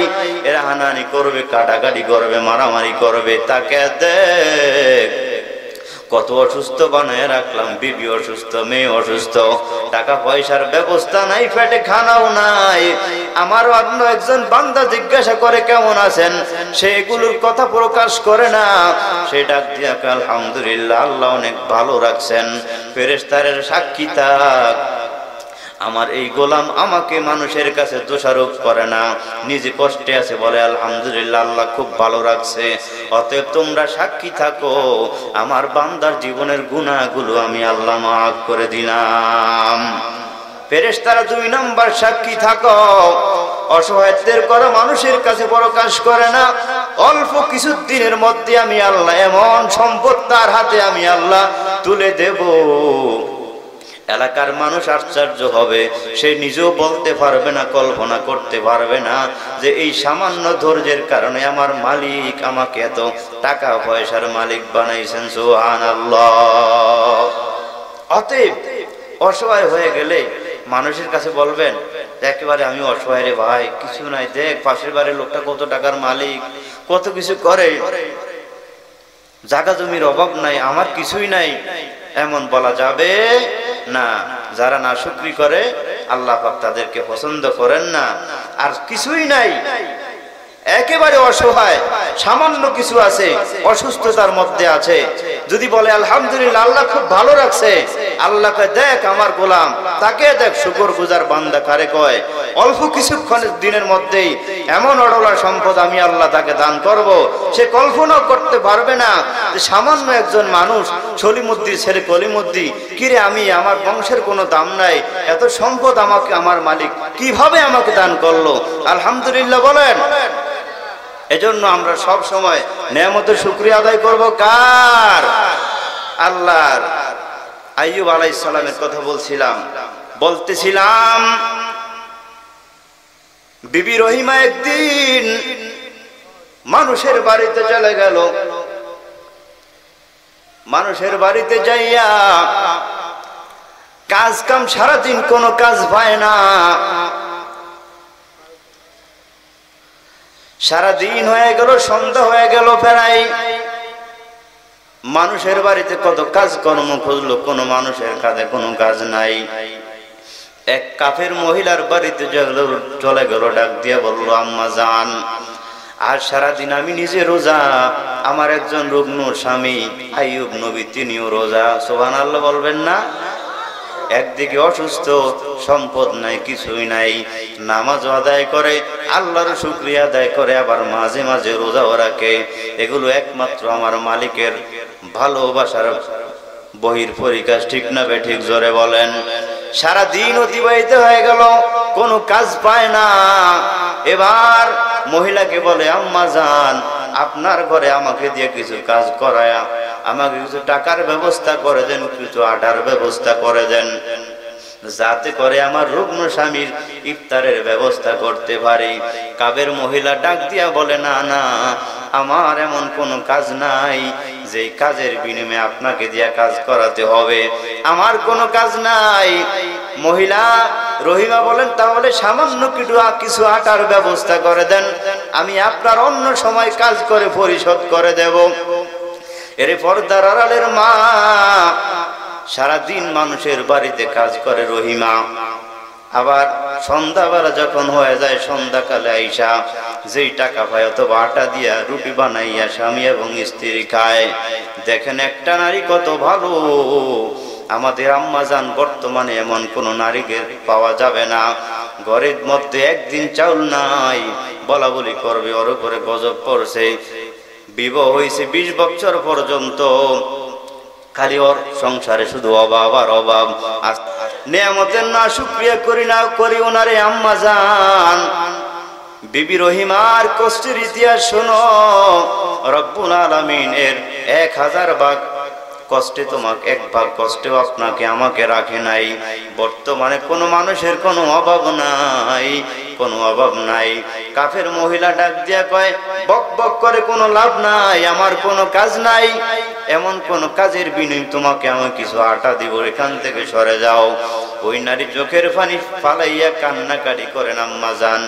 এরা হানাহানি করবে, কাটাকাটি করবে, মারামারি করবে, তাকে দেখ কত অসুস্থ বানায় রাখলাম। বিবি অসুস্থ, মেয়ে অসুস্থ, টাকা পয়সার ব্যবস্থা নাই, পেটে খানাও নাই। আমার অন্য একজন বান্দা জিজ্ঞাসা করে কেমন আছেন, সেগুলোর কথা প্রকাশ করে না। সেটা দিয়ে আলহামদুলিল্লাহ, আল্লাহ অনেক ভালো রাখছেন। ফেরেশতাদের সাক্ষী থাক, আমার এই গোলাম আমাকে মানুষের কাছে দোষারোপ করে না, নিজে কষ্টে আছে বলে আলহামদুলিল্লাহ, আল্লাহ খুব ভালো রাখছে। অতএব তোমরা সাক্ষী থাকো, আমার বান্দার জীবনের গুনাহগুলো আমি আল্লাহ মাফ করে দিলাম। ফেরেশতারা 2 নম্বর সাক্ষী থাকো, অসহায়ত্বের করা মানুষের কাছে প্রকাশ করে না। অল্প কিছু দিনের মধ্যে আমি আল্লাহ এমন সম্পদ তার হাতে আমি আল্লাহ তুলে দেব, এলাকার মানুষ আশ্চর্য হবে, সে নিজেও বলতে পারবে না, কল্পনা করতে পারবে না যে এই সামান্য ধৈর্যের কারণে আমার মালিক আমাকে এত টাকা পয়সার মালিক বানাইছেন। সুবহানাল্লাহ। অতএব অসহায় হয়ে গেলে মানুষের কাছে বলবেন একেবারে আমি অসহায় রে ভাই, কিছু নাই, দেখ পাশের বাড়ির লোকটা কত টাকার মালিক, কত কিছু করে, জায়গা জমির অভাব নাই, আমার কিছুই নাই, এমন বলা যাবে না। যারা নাশুকরি করে আল্লাহ পাক তাদেরকে পছন্দ করেন না। আর কিছুই নাই, একেবারে অসহায়, সামান্য কিছু আছে, অসুস্থতার মধ্যে আছে, যদি বলে আলহামদুলিল্লাহ আল্লাহ খুব ভালো রাখছে, আল্লাহকে দেখ আমার গোলাম, তাকে দেখ, শুকরগুজার বান্দা কারে কয়। অল্প কিছুক্ষণ দিনের মধ্যেই এমন অঢলা সম্পদ আমি আল্লাহ তাকে দান করব, সে কল্পনাও করতে পারবে না যে সামান্য একজন মানুষ, সলিমুদ্দির ছেলে কলিমুদ্দি, কিরে আমি, আমার বংশের কোনো দাম নাই, এত সম্পদ আমাকে আমার মালিক কিভাবে আমাকে দান করলো। আলহামদুলিল্লাহ বলেন। এজন্য আমরা সব সময় নেয়ামতের শুকরিয়া আদায় করব কার? আল্লাহর। আইয়ুব আলাইহিস সালামের কথা বলতেছিলাম, বিবি রহিমা একদিন মানুষের বাড়িতে চলে গেল। মানুষের বাড়িতে যাইয়া কাজ কাম, সারাদিন কোনো কাজ পায় না, সারাদিন হয়ে গেল, সন্ধ্যা হয়ে গেল প্রায়। মানুষের বাড়িতে কত কাজ কর্ম খুঁজলো, কোনো মানুষের কাজে কোনো কাজ নাই। এক কাফের মহিলার বাড়িতে চলে গেল, ডাক দিয়ে বলল, আম্মা জান, আর সারাদিন আমি নিজে রোজা, আমার একজন রুগ্ন স্বামী আইয়ুব নবী তিনিও রোজা। সুবহানাল্লাহ বলবেন না? একদিকে অসুস্থ, সম্পদ নাই, কিছুই নাই, নামাজ আদায় করে, আল্লাহর শুকরিয়া আদায় করে, আবার মাঝে মাঝে রোজাও রাখে। এগুলো একমাত্র আমার মালিকের ভালোবাসার বহির পরিকাশ, ঠিক না বেঠিক? জোরে বলেন। সারাদিন অতিবাহিত হয়ে গেল, কোনো কাজ পায় না। এবার মহিলাকে বলে, আম্মা জান, আপনার ঘরে আমাকে দিয়ে কিছু কাজ করায়া আমাকে কিছু টাকার ব্যবস্থা করে দেন, কিছু আটার ব্যবস্থা করে দেন, যাতে করে আমার রুগ্ন স্বামীর ইফতারের ব্যবস্থা করতে পারি। কাবের মহিলা ডাক দিয়া বলে, না না, আমার এমন কোনো কাজ নাই যে কাজের বিনিময়ে আপনাকে দিয়া কাজ করাতে হবে, আমার কোনো কাজ নাই। মহিলা রহিমা বলেন, তাহলে সামান্য কিছু আটার ব্যবস্থা করে দেন, আমি আপনার অন্য সময় কাজ করে পরিশোধ করে দেব। এর পর্দার আড়ালের মা সারাদিন মানুষের বাড়িতে কাজ করে রহিমা। আবার সন্ধ্যাবেলা যখন হয়ে যায়, সন্ধ্যাকালে আইসা যেই টাকা পায় অথবা আটা দিয়া রুটি বানাইয়া স্বামী এবং স্ত্রী খায়। দেখেন একটা নারী কত ভালো। আমাদের আম্মা জান বর্তমানে এমন কোন নারীকে পাওয়া যাবে না, ঘরের মধ্যে একদিন চাউল নাই বলা বলি করবে ওর উপরে গজব পড়ছে। বিবাহ হয়েছে 20 বছর পর্যন্ত, খালি ওর সংসারে শুধু অভাব আর অভাব। নেয়ামতের না শুকরিয়া করি ওনারে আম্মা জান। বিবি রহিমার কষ্টের ইতিহাস শোনো। রব্বুল আলামিন এর 1000 ভাগ কষ্টে তোমাকে 1 ভাগ কষ্টেও আপনাকে আমাকে রাখে নাই। বর্তমানে কোনো মানুষের কোনো অভাব নাই, কোনো অভাব নাই। কাফের মহিলা ডাক দিয়া কয়, বক বক করে কোনো লাভ নাই, আমার কোনো কাজ নাই, এমন কোন কাজের বিনিময়ে তোমাকে আমি কিছু আটা দিব, এখান থেকে সরে যাও। ওই নারী চোখের পানি ফালাইয়া কান্নাকাটি করেন, আম্মা জান,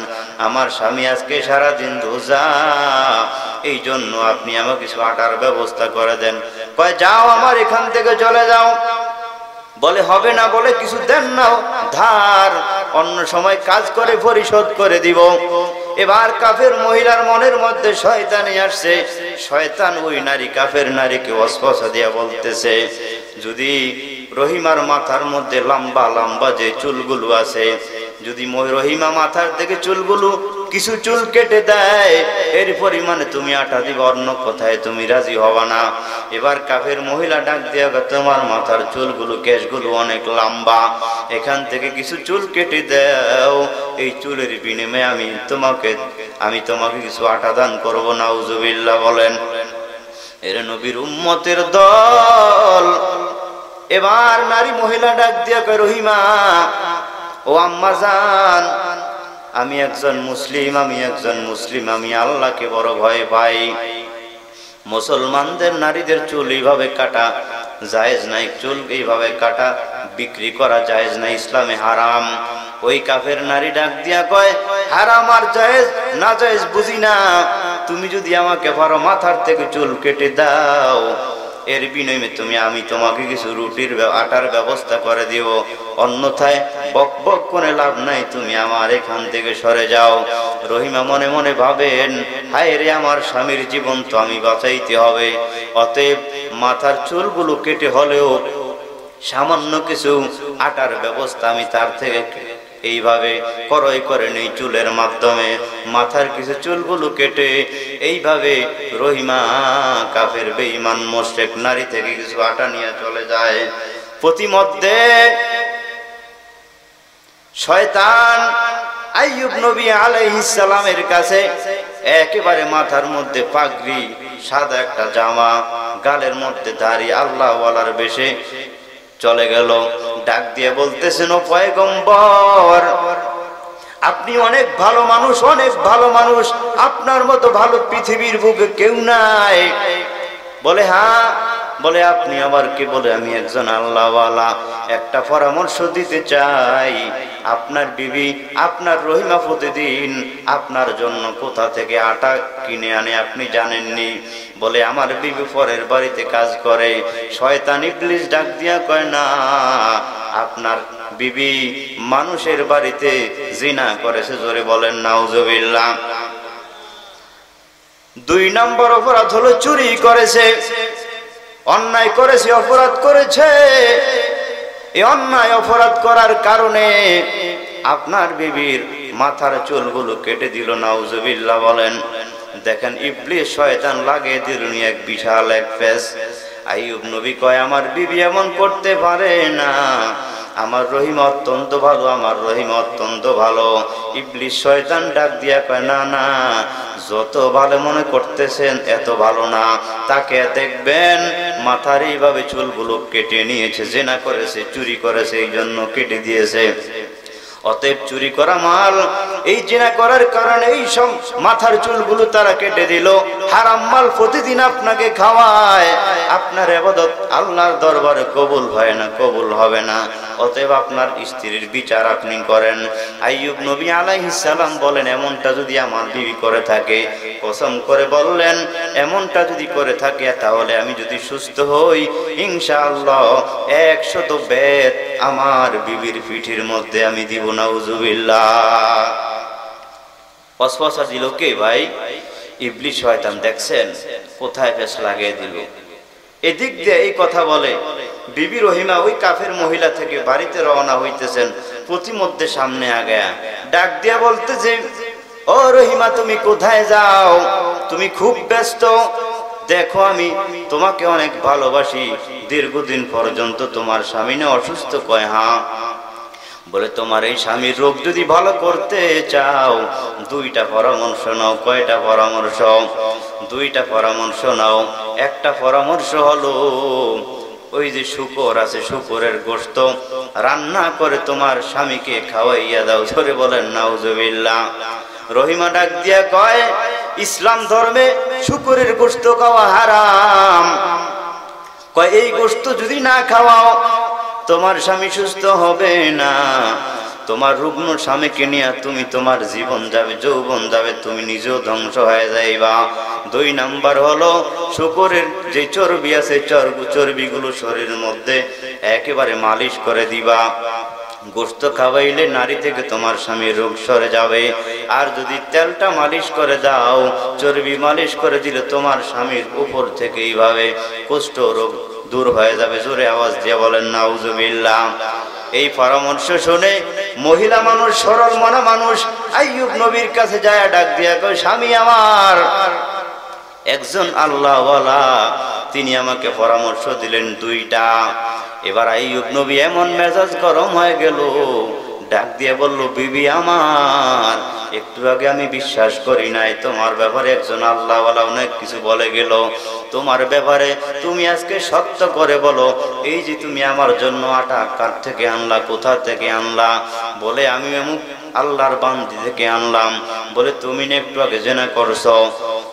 আমার স্বামী আজকে সারাদিন রোজা, এই জন্য আপনি আমাকে কিছু আটার ব্যবস্থা করে দেন। কয়, যাও আমার এখান থেকে চলে যাও। বলে, হবে না, বলে কিছু দেন না ধার, অন্য সময় কাজ করে পরিশোধ করে দিব। এবার কাফের মহিলার মনের মধ্যে শয়তানি আসছে। শয়তান ওই নারী কাফের নারীকে ওয়াসওয়াসা দিয়া বলতেছে, যদি রহিমার মাথার মধ্যে লম্বা লম্বা যে চুলগুলো আছে, যদি রহিমা মাথার থেকে চুলগুলো কিছু চুল কেটে দেয়, এর পরিমাণে তুমি আটা দিবা, অন্য কোথায় তুমি রাজি হবা না। এবার কাফের মহিলা ডাক দিয়া, তোমার মাথার চুলগুলো কেশগুলো অনেক লম্বা, এখান থেকে কিছু চুল কেটে দাও, এই চুলের বিনিময়ে আমি তোমাকে কিছু আটা দান করবো। নাউজুবিল্লাহ বলেন। এর নবীর উম্মতের দল। এবার নারী মহিলা ডাক দিয়া কয়, রহিমা, ও আম্মা জান, আমি একজন মুসলিম, আমি আল্লাহকে বড় ভয় পাই। মুসলমানদের নারীদের চুল এইভাবে কাটা জায়েজ নাই, চুল এইভাবে কাটা বিক্রি করা জায়েজ নাই, ইসলামে হারাম। ওই কাফের নারী ডাক দিয়া কয়, হারাম আর জায়েজ না জায়েজ বুঝি না, তুমি যদি আমাকে পারো মাথার থেকে চুল কেটে দাও, এর বিনিময়ে আমি তোমাকে কিছু রুটির আটার ব্যবস্থা করে দিব, অন্যথায় বক বক করে লাভ নাই, তুমি আমার এখান থেকে সরে যাও। রহিমা মনে মনে ভাবেন, হায় রে, আমার স্বামীর জীবন তো আমি বাঁচাইতে হবে, অতএব মাথার চুলগুলো কেটে হলেও সামান্য কিছু আটার ব্যবস্থা আমি তার থেকে এইভাবে ক্রয় করে নেই, চুলের মাধ্যমে মাথার কিছু চুলগুলো কেটে। এইভাবে রহিমা কাফের বেঈমান মুশরিক নারী থেকে কিছু আটা নিয়ে চলে যায়। প্রতিমধ্যে শয়তান আইয়ুব নবী আলাইহিস সালামের কাছে একেবারে মাথার মধ্যে পাগড়ি, সাদা একটা জামা, গালের মধ্যে দাড়ি, আল্লাহ ওয়ালার বেশে চলে গেল। ডাক দিয়ে বলতেছেন, ও পয়গম্বর, আপনি অনেক ভালো মানুষ, অনেক ভালো মানুষ, আপনার মতো ভালো পৃথিবীর বুকে কেউ নাই। বলে, হ্যাঁ। বলে, আপনি আবার কি? বলে, আমি একজন আল্লাহওয়ালা, একটা পরামর্শ দিতে চাই। আপনার বিবি, আপনার রহিমা প্রতিদিন আপনার জন্য কোথা থেকে আটা কিনে আনে আপনি জানেননি? বলে, আমার বিবি পরের বাড়িতে কাজ করে। শয়তান ইবলিস ডাক দিয়া কয়, না, আপনার বিবি মানুষের বাড়িতে জিনা করেছে। জোরে বলেন নাউজুবিল্লাহ। 2 নম্বর অপরাধ হলো চুরি করেছে, অন্যায় করেছে, অপরাধ করেছে। এই অন্যায় অপরাধ করার কারণে আপনার বিবির মাথার চুলগুলো কেটে দিল। নাউজুবিল্লাহ বলেন। দেখেন, ইবলিস শয়তান লাগিয়ে দিল এক বিশাল এক পেঁচ। আইয়ুব নবী কয়, আমার বিবি এমন করতে পারে না, আমার রহিমা অত্যন্ত ভালো, আমার রহিমা অত্যন্ত ভালো। ইবলিস শয়তান ডাক দিয়া কয়, না না, যত ভালো মনে করতেছেন এত ভালো না। তাকে দেখবেন মাথার এইভাবে চুলগুলো কেটে নিয়েছে, জিনা করেছে, চুরি করেছে, এই জন্য কেটে দিয়েছে। অতএব চুরি করা মাল, এই জিনা করার কারণে এই সব মাথার চুলগুলো তারা কেটে দিল। হারাম মাল প্রতিদিন আপনাকে খাওয়ায়, আপনার ইবাদত আল্লাহর দরবারে কবুল হয় না, কবুল হবে না। অতএব আপনার স্ত্রীর বিচার আপনি করেন। আইয়ুব নবী আলাইহিস সালাম বলেন, এমনটা যদি আমার বিবি করে থাকে, কসম করে বললেন, এমনটা যদি করে থাকে তাহলে আমি যদি সুস্থ হই ইনশাআল্লাহ 100 বেত আমার বিবির পিঠের মধ্যে আমি দিব। নাউজুবিল্লাহ। ওয়াসওয়াসা দিল কে ভাই? ইবলিস শয়তান। দেখছেন কোথায় পেশ লাগিয়ে দিল। এদিক দিয়ে এই কথা বলে বিবি রহিমা ওই কাফের মহিলা থেকে বাড়িতে রওনা হইতেছেন। প্রতিমধ্যে সামনে আগায়া ডাক দিয়া বলতেছে, ও রহিমা তুমি কোথায় যাও? তুমি খুব ব্যস্ত। দেখো আমি তোমাকে অনেক ভালোবাসি, দীর্ঘদিন পর্যন্ত তোমার স্বামী না অসুস্থ। কয় হ্যাঁ। বলে তোমার এই স্বামীর রোগ যদি ভালো করতে চাও 2টা পরামর্শ নাও। কয়টা পরামর্শ? 2টা পরামর্শ নাও। একটা পরামর্শ হলো ওই যে শুকর আছে, শুকরের গোশত রান্না করে তোমার স্বামীকে খাওয়াইয়া দাও। ধরে বলেন নাউজুবিল্লাহ। রহিমা ডাক দিয়া কয়, ইসলাম ধর্মে শুকরের গোশত খাওয়া হারাম। কয় এই গোশত যদি না খাওয়াও তোমার স্বামী সুস্থ হবে না। তোমার রুগ্ন স্বামীকে নিয়ে তুমি তোমার জীবন যাবে, যৌবন যাবে, তুমি নিজেও ধ্বংস হয়ে যাইবা। 2 নাম্বার হলো শুকরের যে চর্বি আছে, চর্বিগুলো শরীরের মধ্যে একেবারে মালিশ করে দিবা। গোশত খাওয়াইলে নারী থেকে তোমার স্বামীর রোগ সরে যাবে। আর যদি তেলটা মালিশ করে দাও, চর্বি মালিশ করে দিলে তোমার স্বামীর উপর থেকে এইভাবে কুষ্ঠ রোগ দূর হয়ে যাবে। জোরে আওয়াজ দিয়ে বলেন নাউজুবিল্লাহ। এই পরামর্শ শুনে মহিলা মানুষ, সরল মনা মানুষ আইয়ুব নবীর কাছে যায়, ডাক দিয়া কয়, স্বামী আমার একজন আল্লাহওয়ালা, তিনি আমাকে পরামর্শ দিলেন 2টা। এবার আইয়ুব নবী এমন মেজাজ গরম হয়ে গেল, ডাক দিয়ে বলল, বিবি আমার, একটু আগে আমি বিশ্বাস করি নাই, তোমার ব্যাপারে একজন আল্লাহওয়ালা অনেক কিছু বলে গেল। তোমার ব্যাপারে তুমি আজকে সত্য করে বলো, এই যে তুমি আমার জন্য আটা কার থেকে আনলা, কোথা থেকে আনলা? বলে আমি এমন আল্লাহর বান্দি থেকে আনলাম। বলে তুমি না একটু আগে জিনা করছো,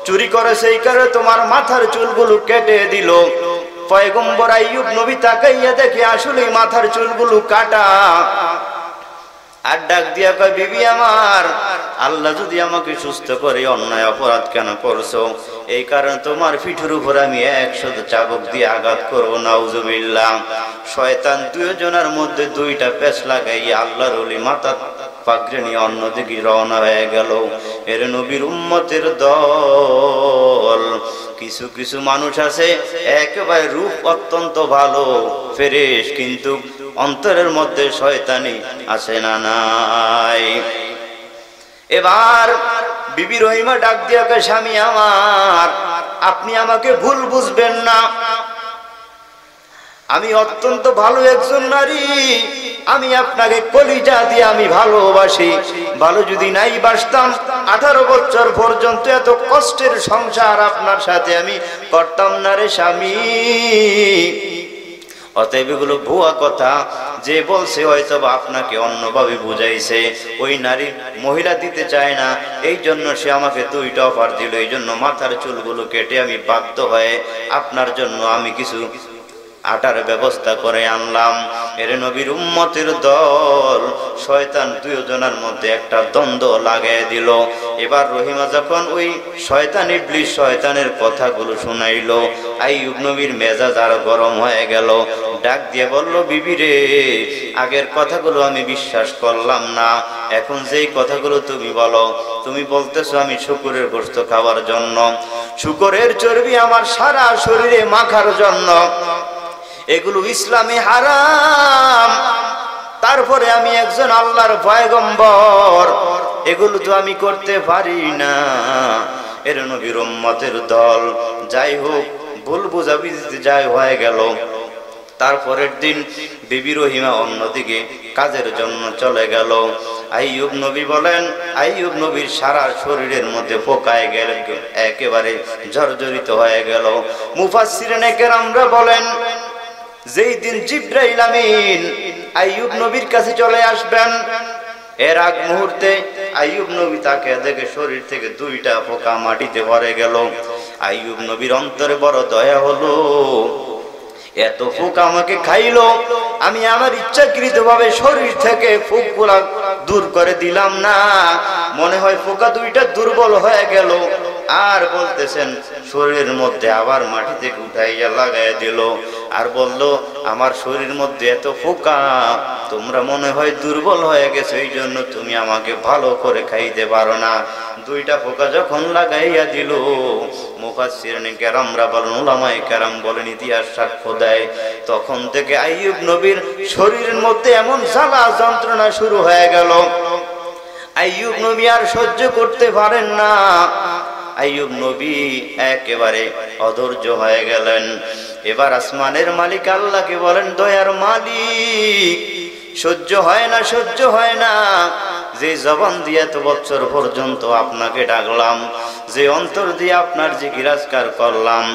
চুরি করে, সেই কারণে তোমার মাথার চুলগুলো কেটে দিল। পয়গম্বর আইয়ুব নবী তাকাইয়া দেখে আসলে মাথার চুলগুলো কাটা। আর ডাক দিয়া কয়, বিবি আমার, আল্লাহ যদি আমাকে সুস্থ করে অন্যায় অপরাধ কেন করছো? এই কারণে তোমার পিঠের উপর আমি 100 চাবুক দিয়ে আঘাত করবো। নাউজুবিল্লাহ। শয়তান 2 জনের মধ্যে 2টা পেশ লাগাইয়া আল্লাহর ওলি মাথা পাগড়ি নিয়ে অন্যদিকে রওনা হয়ে গেল। এর নবীর উম্মতের দল। কিছু কিছু মানুষ আছে একেবারে রূপ অত্যন্ত ভালো, ফ্রেশ, কিন্তু অন্তরের মধ্যে শয়তানি আছে না নাই? এবার বিবি রহিমা ডাক দিয়া কয়, স্বামী আমার, আপনি আমাকে ভুল বুঝবেন না, আমি অত্যন্ত ভালো একজন নারী, আমি আপনাকে কলিজা দিয়ে আমি ভালোবাসি। ভালো যদি নাই বাসতাম 18 বছর পর্যন্ত এত কষ্টের সংসার আপনার সাথে আমি করতাম না রে স্বামী। অতএব এগুলো ভুয়া কথা। যে বলছে হয়তো বা আপনাকে অন্যভাবে বুঝাইছে। ওই নারী মহিলা দিতে চায় না, এই জন্য সে আমাকে 2টা অফার দিল। এই জন্য মাথার চুলগুলো কেটে আমি বাধ্য হয়ে আপনার জন্য আমি কিছু আটার ব্যবস্থা করে আনলাম। এর নবীর উম্মতের দল। শয়তান 2 জনের মধ্যে একটা দ্বন্দ্ব লাগাই দিল। এবার রহিমা যখন ওই শয়তান ইবলিস শয়তানের কথাগুলো শুনাইলো, আইয়ুব নবীর মেজাজ আরো গরম হয়ে গেল। ডাক দিয়ে বলল, বিবি রে, আগের কথাগুলো আমি বিশ্বাস করলাম না, এখন যেই কথাগুলো তুমি বলো, তুমি বলতেছো আমি শুকরের গোশত খাওয়ার জন্য, শুকরের চর্বি আমার সারা শরীরে মাখার জন্য, এগুলো ইসলামে হারাম। তারপরে আমি একজন আল্লাহর পয়গম্বর, এগুলো তো আমি করতে পারি না। এর নবীর উম্মতের দল। যাই হোক, ভুল বুঝাবুঝিতে যাই হয়ে গেল। তারপরের দিন বিবি রহিমা অন্যদিকে কাজের জন্য চলে গেল। আইয়ুব নবী বলেন, আইয়ুব নবীর সারা শরীরের মধ্যে পোকায় গেল, একেবারে জর্জরিত হয়ে গেল। মুফাসসিরিনে কেরামরা বলেন, যেই দিন জিবরাইল আমিন আইয়ুব নবীর কাছে চলে আসবেন, এর আগ মুহূর্তে আইয়ুব নবী তাকে দেখে শরীর থেকে 2টা পোকা মাটিতে পড়ে গেল। আইয়ুব নবীর অন্তরে বড় দয়া হলো, এত পোকা আমাকে খাইলো, আমি আমার ইচ্ছাকৃতভাবে শরীর থেকে পোকগুলা দূর করে দিলাম না, মনে হয় পোকা 2টা দুর্বল হয়ে গেল। আর বলতেছেন শরীরের মধ্যে আবার মাটি থেকে উঠাইয়া লাগাইয়া দিল, আর বলল আমার শরীরের মধ্যে এত পোকা, তোমরা মনে হয় দুর্বল হয়ে গেছে, এই জন্য তুমি আমাকে ভালো করে খাইতে পারো না। 2টা পোকা যখন লাগাইয়া দিল, মুফাসসিরিনে কেরামরা বলেন, উলামায়ে কেরাম বলেন, ইতিহাস সাক্ষ্য দেয়, তখন থেকে আইয়ুব নবীর শরীরের মধ্যে এমন জ্বালা যন্ত্রণা শুরু হয়ে গেল, আইয়ুব নবী আর সহ্য করতে পারেন না। আইয়ুব নবী একেবারে অধৈর্য হয়ে গেলেন। এবার আসমানের মালিক আল্লাহকে বলেন, দয়ার মালিক, সহ্য হয় না, সহ্য হয় না, যে জবান দিয়ে এত বছর পর্যন্ত আপনাকে ডাকলাম, যে অন্তর দিয়ে আপনার জিকিরাজকার করলাম,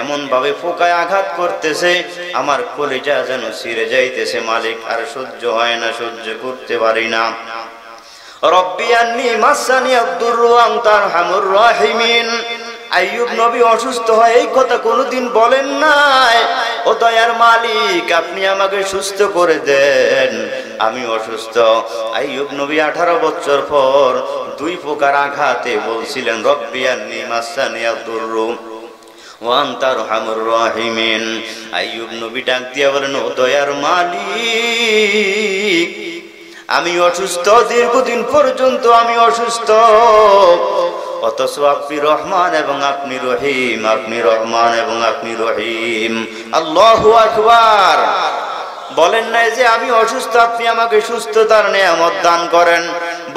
এমন ভাবে পোকায় আঘাত করতেছে, আমার কলিজা যেন ছিঁড়ে যাইতেছে। মালিক, আর সহ্য হয় না, সহ্য করতে পারি না। রব্বি আন্নী মাসানি আদ-দুররু ওয়া আনতা আরহামুর রাহিমিন। আইয়ুব নবী অসুস্থ হয় এই কথা কোনোদিন বলেন নাই, ও দয়ার মালিক, আপনি আমাকে সুস্থ করে দেন, আমি অসুস্থ। আইয়ুব নবী 18 বছর পর 2 পোকার আঘাতে বলছিলেন, রব্বি আন্নী মাসানি আদ-দুররু ওয়া আনতা আরহামুর রাহিমিন। আইয়ুব নবী ডাক দিয়া বলেন, ও দয়ার মালিক, আমি অসুস্থ, দীর্ঘদিন পর্যন্ত আমি অসুস্থ, অথচ আপনি রহমান এবং আপনি রহিম, আপনি রহমান এবং আপনি রহিম। আল্লাহু আকবার। বলেন নাই যে আমি অসুস্থ, আপনি আমাকে সুস্থতার নেয়ামত দান করেন।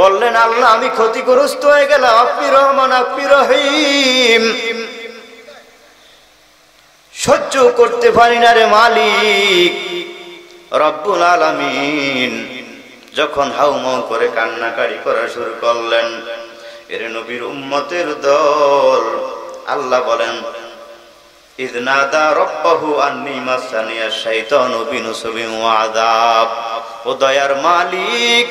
বললেন, আল্লাহ আমি ক্ষতিগ্রস্ত হয়ে গেলাম, আপনি রহমান, আপনি রহিম, সহ্য করতে পারি না রে মালিক। রব্বুল আলামিন যখন হাউমাউ করে কান্নাকারি করা শুরু করলেন, এর নবীর উম্মতের দল, আল্লাহ বলেন, ইয নাদা রাব্বাহু আন্নী মাসানিয়া শাইতানু বিনুসবিন ওয়া আযাব। ও দয়ার মালিক,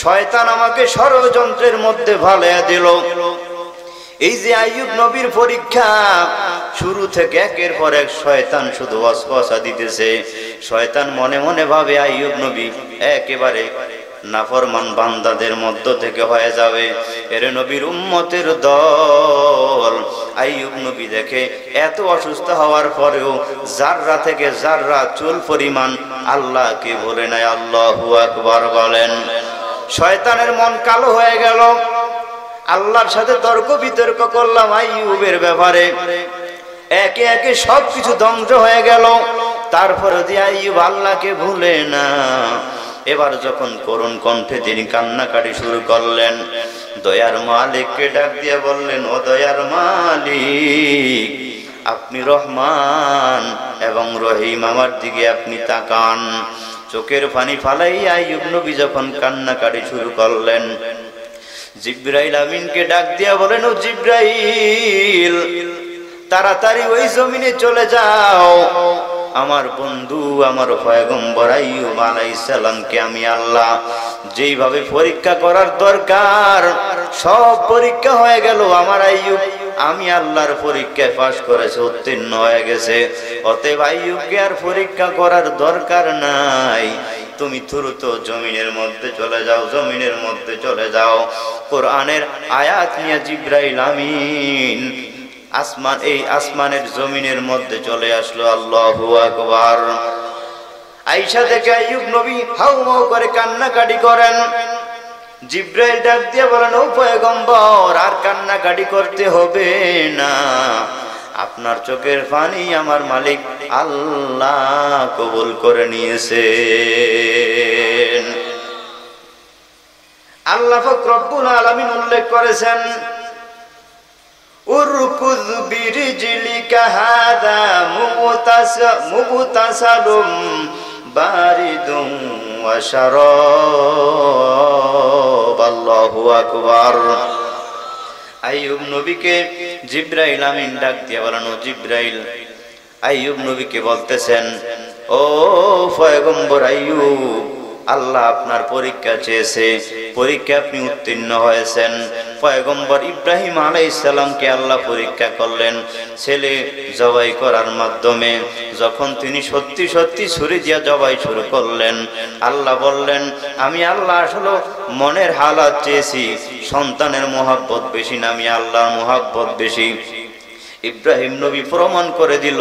শয়তান আমাকে ষড়যন্ত্রের মধ্যে ফালাইয়া দিল। এই যে আইয়ুব নবীর পরীক্ষা, শুরু থেকে একের পর এক শয়তান শুধু ওয়াসওয়াসা দিতেছে। শয়তান মনে মনে ভাবে আইয়ুব নবী একেবারে নাফরমান বান্দাদের মধ্য থেকে হয়ে যাবে। এর নবীর উম্মতের দল, আইয়ুব নবী দেখে এত অসুস্থ হওয়ার পরেও জাররা থেকে জাররা চুল পরিমাণ আল্লাহকে ভুলে নাই। আল্লাহু আকবার বলেন। শয়তানের মন কালো হয়ে গেল। আল্লাহর সাথে তর্ক বিতর্ক করলাম আইয়ুবের ব্যাপারে, একে একে সবকিছু ধ্বংস হয়ে গেল। তারপরে দিয়ে আইয়ুব আল্লাহকে ভুলে না। এবার যখন করুণ কণ্ঠে তিনি কান্নাকাটি শুরু করলেন, দয়ার মালিককে ডাক দিয়ে বললেন, ও দয়ার মালিক, আপনি রহমান এবং রহিম, আমার দিকে আপনি তাকান। চোখের পানি ফালাই আইয়ুব নবী যখন কান্নাকাটি শুরু করলেন, জিবরাইল আমিনকে ডাক দিয়া বলেন, ও জিবরাইল, তাড়াতাড়ি ওই জমিনে চলে যাও। আমার বন্ধু, আমার পয়গম্বর আইয়ুব আলাইহিস সালামকে আমি আল্লাহ যেইভাবে পরীক্ষা করার দরকার সব পরীক্ষা হয়ে গেল। আমার আইয়ুব আমি আল্লাহর পরীক্ষায় পাশ করেছে, উত্তীর্ণ হয়ে গেছে। অতএব আইয়ুবকে আর পরীক্ষা করার দরকার নাই। তুমি দ্রুত জমিনের মধ্যে চলে যাও, জমিনের মধ্যে চলে যাও। কোরআনের আয়াত নিয়ে জিবরাইল আমিন এই আসমানের জমিনের মধ্যে চলে আসলো। আল্লাহু আকবার। আয়েশা দেখে আইয়ুব নবী হাউমাউ করে কান্নাকাটি করেন। জিবরাইল ডাক দিয়ে বলেন, ও পয়গম্বর, আর কান্নাকাটি করতে হবে না, আপনার চোখের পানি আমার মালিক আল্লাহ কবুল করে নিয়েছেন। আল্লাহ পাক রব্বুল আলামিন উল্লেখ করেছেন, উরকুয বিরিজলিকা হাযা মুগতাসালুম বারিদুম ওয়া শারাব। আল্লাহু আকবার। আইয়ুব নবীকে জিবরাইল আমিন ডাক দিয়ে বলেন, ও জিবরাইল। আইয়ুব নবীকে বলতেছেন, ও পয়গম্বর আইয়ুব, আল্লাহ আপনার পরীক্ষা চেয়েছে, পরীক্ষা আপনি উত্তীর্ণ হয়েছেন। পয়গম্বর ইব্রাহিম আলাইহিস সালামকে আল্লাহ পরীক্ষা করলেন ছেলে জবাই করার মাধ্যমে। যখন তিনি সত্যি সত্যি ছুরি দিয়া জবাই শুরু করলেন, আল্লাহ বললেন, আমি আল্লাহ আসলে মনের হালাত চেয়েছি, সন্তানের মহব্বত বেশি না আমি আল্লাহর মহব্বত বেশি। ইব্রাহিম নবী প্রমাণ করে দিল,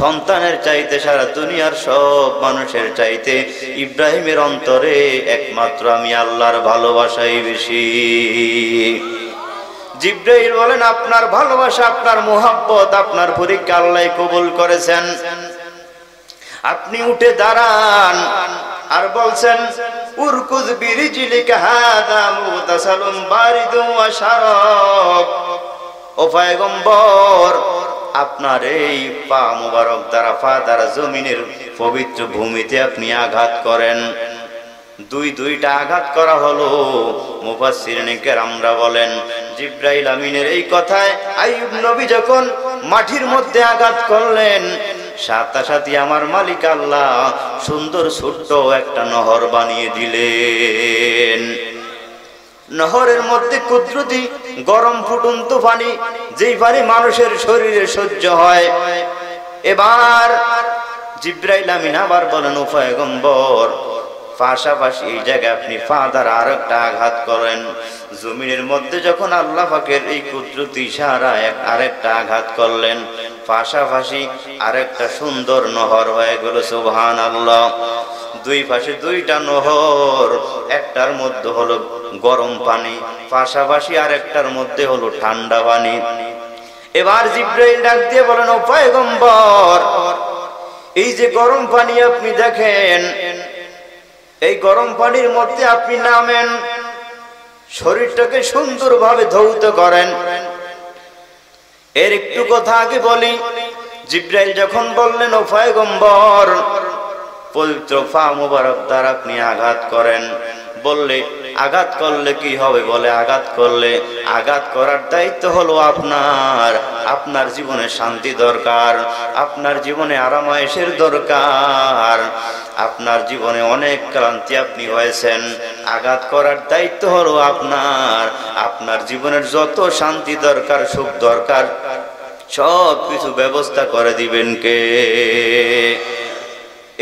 সন্তানের চাইতে সারা দুনিয়ার সব মানুষের চাইতে ইব্রাহিমের অন্তরে একমাত্র আমি আল্লাহর ভালোবাসাই বেশি। জিবরাইল বলেন, আপনার ভালোবাসা, আপনার মুহাব্বত, আপনার পরীক্ষা আল্লাহ কবুল করেছেন। আপনি উঠে দাঁড়ান আর বলছেন, উরকুজ বিরিজিলিকা হাদা মুতাসালুম বারিদু ওয়া শারাব। ও পয়গম্বর, আপনার এই পা মুবারক দ্বারা, পা দ্বারা জমিনের পবিত্র ভূমিতে আপনি আঘাত করেন। দুইটা আঘাত করা হলো। মুফাসসিরিনে কেরামরা বলেন, জিবরাইল আমিনের এই কথায় আইয়ুব নবী যখন মাটির মধ্যে আঘাত করলেন, সাথে আমার মালিক আল্লাহ সুন্দর ছোট্ট একটা নহর বানিয়ে দিলেন। নহরের মধ্যে কুদরতি গরম ফুটন্ত পানি, যেই পানি মানুষের শরীরে সহ্য হয়। এবার জিবরাইল আমিন আবার বলেন, ও পয়গম্বর, পাশাপাশি এই জায়গায় আপনি পা দ্বারা আরেকটা আঘাত করেন। জমিনের মধ্যে যখন আল্লাহ পাকের এই কুদরতি ইশারায় আরেকটা আঘাত করলেন, পাশাপাশি আরেকটা সুন্দর নহর হয়ে গেল। সুবহানাল্লাহ। দুই পাশে দুইটা নহর, একটার মধ্যে হলো গরম পানি, পাশাপাশি আরেকটার মধ্যে হলো ঠান্ডা পানি। এবার জিবরাইল ডাক দিয়ে বলেন, ও পয়গম্বর, এই যে গরম পানি আপনি দেখেন, এই গরম পানির মধ্যে আপনি নামেন, শরীরটাকে সুন্দরভাবে ধৌত করেন। এর একটু কথা আগে বলি। জিবরাইল যখন বললেন, ও পয়গম্বর, পবিত্র পা মুবারক দ্বারা আপনি আঘাত করেন, বললে আঘাত করলে কি হবে? বলে আঘাত করার দায়িত্ব হলো আপনার। আপনার জীবনে শান্তি দরকার, আপনার জীবনে আরামায়েশের দরকার, আপনার জীবনে অনেক ক্লান্তি আপনি হয়েছেন। আঘাত করার দায়িত্ব হলো আপনার। আপনার জীবনের যত শান্তি দরকার, সুখ দরকার, সব কিছু ব্যবস্থা করে দিবেন কে?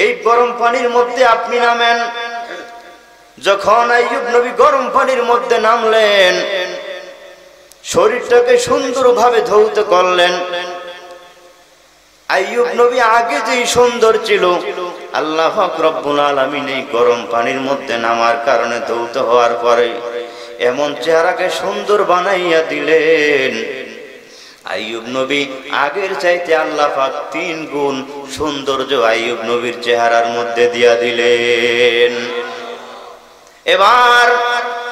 এই গরম পানির মধ্যে আপনি নামেন। যখন আইয়ুব নবী গরম পানির মধ্যে নামলেন, শরীরটাকে সুন্দরভাবে ধৌত করলেন। আইয়ুব নবী আগে যেই সুন্দর ছিল, আল্লাহ পাক রব্বুল আলামিন এই গরম পানির মধ্যে নামার কারণে ধৌত হওয়ার পরে এমন চেহারাকে সুন্দর বানাইয়া দিলেন। আইয়ুব নবী আগের চাইতে আল্লাহ পাক 3 গুণ সৌন্দর্য আইয়ুব নবীর চেহারার মধ্যে দিয়া দিলেন। এবার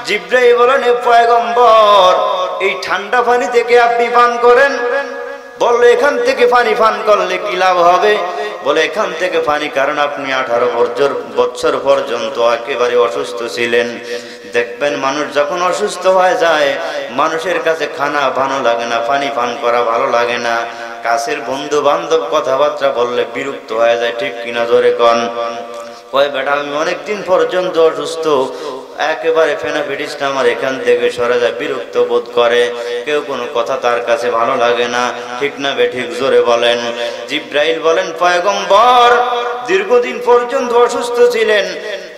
জিবরাইল বলেন, পয়গম্বর, এই ঠান্ডা পানি থেকে আপনি পান করেন। বললো, এখান থেকে পানি পান করলে কি লাভ হবে? বলে, এখান থেকে পানি, কারণ আপনি 18 বছর পর্যন্ত একেবারে অসুস্থ ছিলেন। দেখবেন মানুষ যখন অসুস্থ হয়ে যায়, মানুষের কাছে খানা ভালো লাগে না, পানি পান করা ভালো লাগে না, কাছের বন্ধু বান্ধব কথাবার্তা বললে বিরক্ত হয়ে যায়। ঠিক কিনা জোরে কন? কয়, বেটা আমি অনেকদিন পর্যন্ত অসুস্থ, একেবারে ফেনাফিটিসটা আমার এখান থেকে সরে যায়, বিরক্ত বোধ করে, কেউ কোনো কথা তার কাছে ভালো লাগে না। ঠিক না বেঠিক? জোরে বলেন। জিবরাইল বলেন, পয়গম্বর, দীর্ঘদিন পর্যন্ত অসুস্থ ছিলেন,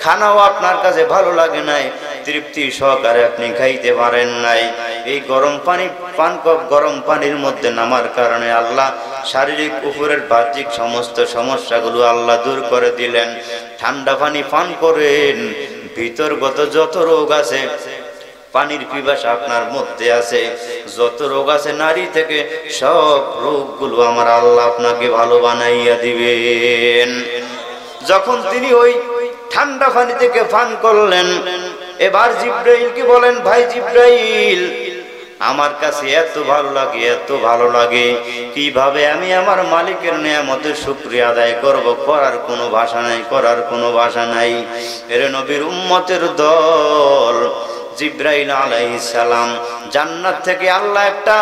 খানাও আপনার কাছে ভালো লাগে নাই, তৃপ্তি সহকারে আপনি খাইতে পারেন নাই। এই গরম পানির মধ্যে নামার কারণে আল্লাহ শারীরিক উপরের বাহ্যিক সমস্ত সমস্যাগুলো আল্লাহ দূর করে দিলেন। ঠান্ডা পানি পান করেন, ভিতরগত যত রোগ আছে, পানির পিপাসা আপনার মধ্যে আছে, যত রোগ আছে নারী থেকে, সব রোগগুলো আমার আল্লাহ আপনাকে ভালো বানাইয়া দিবেন। যখন তিনি ওই ঠান্ডা পানি থেকে পান করলেন, এবার জিবরাইলকে বলেন, ভাই জিবরাইল, আমার কাছে এত ভালো লাগে, এত ভালো লাগে, কিভাবে আমি আমার মালিকের নেয়ামতের শুকরিয়া আদায় করব? করার কোনো ভাষা নাই, করার কোনো ভাষা নাই। এর নবীর উম্মতের দল, জিব্রাইল আলাইহিস সালাম জান্নাত থেকে আল্লাহ একটা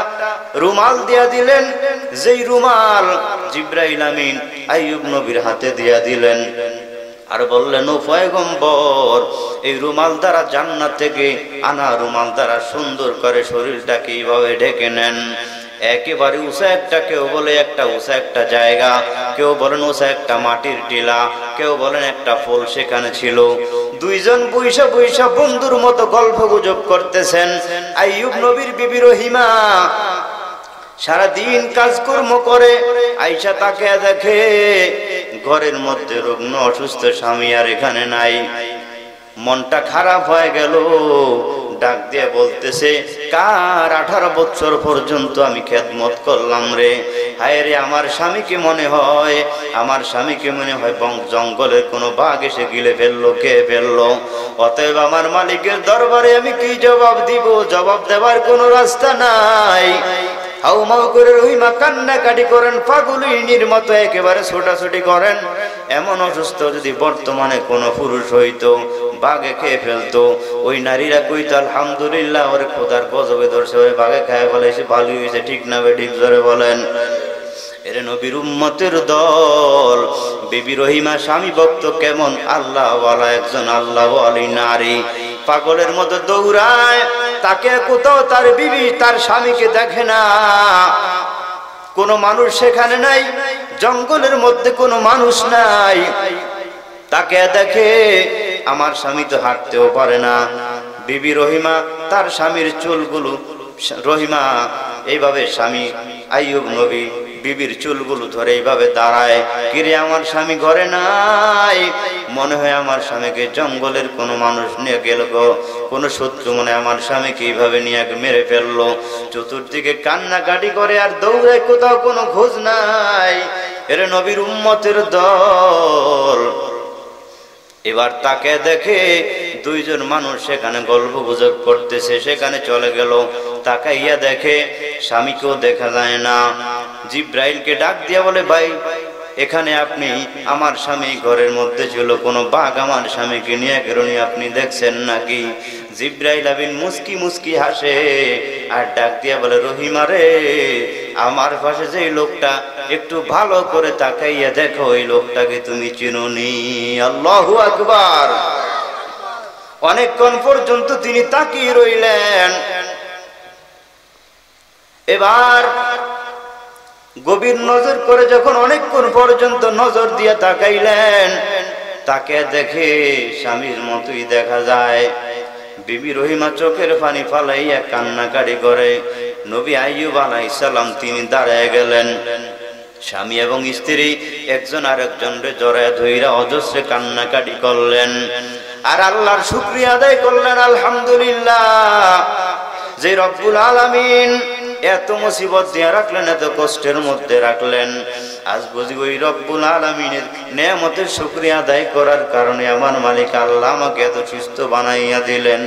রুমাল দিয়া দিলেন, যেই রুমাল জিব্রাইল আমিন আইয়ুব নবীর হাতে দিয়া দিলেন আর বললেন, ও পয়গম্বর, এই রুমাল দ্বারা জান্নাত থেকে আনা রুমাল দ্বারা সুন্দর করে শরীরটাকে এইভাবে ঢেকে নেন। একেবারে উঁচা একটা, কেউ বলে একটা উঁচা একটা জায়গা, কেউ বলেন উঁচা একটা মাটির টিলা, কেউ বলেন একটা ফুল সেখানে ছিল। দুইজন বৈশা বৈশা বন্ধুর মতো গল্প গুজব করতেছেন। আইয়ুব নবীর বিবি রহিমা সারাদিন কাজকর্ম করে, আইসা তাকে দেখে ঘরের মধ্যে রুগ্ন অসুস্থ স্বামী আর এখানে নাই। মনটা খারাপ হয়ে গেল, ডাক দিয়ে বলতেছে, কার 18 বছর পর্যন্ত আমি খেদমত করলাম রে, হায় রে, আমার স্বামীকে মনে হয়, আমার স্বামীকে মনে হয় জঙ্গলের কোনো বাঘ এসে গিলে ফেললো, কে ফেললো। অতএব আমার মালিকের দরবারে আমি কি জবাব দিব? জবাব দেওয়ার কোনো রাস্তা নাই। হাউমাউ করে রহিমা কান্নাকাটি করেন, পাগলিনীর মতো একেবারে ছোটাছুটি করেন। এমন অসুস্থ যদি বর্তমানে কোনো পুরুষ হইতো, বাঘে খেয়ে ফেলতো, ওই নারীরা কইতো, আলহামদুলিল্লাহ, ওরে খোদার গজবে ধরছে, ওরে বাঘে খায় বলে সে ভালোই হয়েছে। ঠিক না ঠিক জোরে বলেন। এরে নবীর উম্মতের দল, বিবি রহিমা স্বামী ভক্ত কেমন আল্লাহওয়ালা একজন আল্লাহওয়ালি নারী, পাগলের মতো দৌড়ায়। তাকে কোথাও তার বিবি তার স্বামীকে দেখে না, কোনো মানুষ সেখানে নাই, জঙ্গলের মধ্যে কোনো মানুষ নাই। তাকে দেখে, আমার স্বামী তো হাঁটতেও পারে না। বিবি রহিমা তার স্বামীর চুলগুলো, রহিমা এইভাবে স্বামী আইয়ুব নবী বিবির চুলগুলো ধরে এইভাবে দাঁড়ায়, কিরে আমার স্বামী ঘরে নাই, মনে হয় আমার স্বামীকে জঙ্গলের কোনো মানুষ নিয়ে গেল গো, কোনো শত্রু মনে আমার স্বামীকে এইভাবে নিয়ে মেরে ফেললো। চতুর্দিকে কান্নাকাটি করে আর দৌড়ায়, কোথাও কোনো খোঁজ নাই। এর নবীর উম্মতের দল এবার তাকে দেখে দুইজন মানুষ সেখানে গল্প গুজব করতেছে, সেখানে চলে গেল। তাকাইয়া দেখে স্বামীকেও দেখা যায় না। জিব্রাইলকে ডাক দিয়া বলে, ভাই এখানে আপনি, আমার স্বামী ঘরের মধ্যে ছিল, কোনো বাঘ আমার স্বামীকে নিয়ে গেল, আপনি দেখছেন নাকি? জিব্রাইল আমিন মুস্কি মুস্কি হাসে আর ডাক দিয়া বলে, রহিমা রে, আমার পাশে যে লোকটা, একটু ভালো করে তাকাইয়া দেখো, ওই লোকটাকে তুমি চিনোনি? আল্লাহু আকবার। অনেকক্ষণ পর্যন্ত তিনি তাকিয়ে রইলেন। এবার গভীর নজর করে যখন অনেকক্ষণ পর্যন্ত নজর দিয়ে তাকাইলেন, তাকে দেখে স্বামীর মতোই দেখা যায়। বিবি রহিমা চোখের পানি ফালাইয়া কান্নাকাটি করে। নবী আইয়ুব আলাইহিস সালাম তিনি দাঁড়ায় গেলেন। স্বামী এবং স্ত্রী একজন আরেকজনকে জড়ায় ধইরা অজস্রে কান্নাকাটি করলেন আর আল্লাহর শুকরিয়া আদায় করলেন। আলহামদুলিল্লাহ, যে রব্বুল আলামিন এত মুসিবত দিয়ে রাখলেন, এত কষ্টের মধ্যে রাখলেন, আজ বুঝি ওই রব্বুল আলামিনের নেয়ামতের শুকরিয়া আদায় করার কারণে আমার মালিক আল্লাহ আমাকে এত সুস্থ বানাইয়া দিলেন।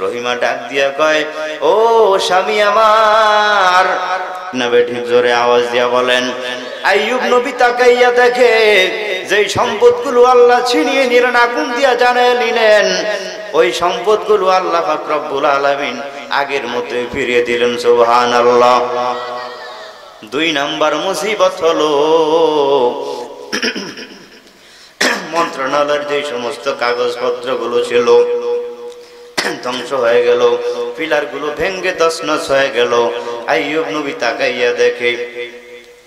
রহিমা ডাক দিয়া কয়, ও স্বামী আমার, না ঠিক জোরে আওয়াজ দিয়া বলেন। আইয়ুব নবী তাকাইয়া দেখে যে সম্পদগুলো আল্লাহ ছিনিয়ে নিলেন, আগুন দিয়া জানায় নিলেন, ওই সম্পদগুলো আল্লাহ পাক রব্বুল আলামিন আগের মতোই ফিরিয়ে দিলেন। সুবহানাল্লাহ। 2 নাম্বার মুসিবত হলো মন্ত্রণালয়ের যে সমস্ত কাগজপত্রগুলো ছিল ধ্বংস হয়ে গেল, পিলারগুলো ভেঙ্গে তছনছ হয়ে গেল। আইয়ুব নবী তাকাইয়া দেখে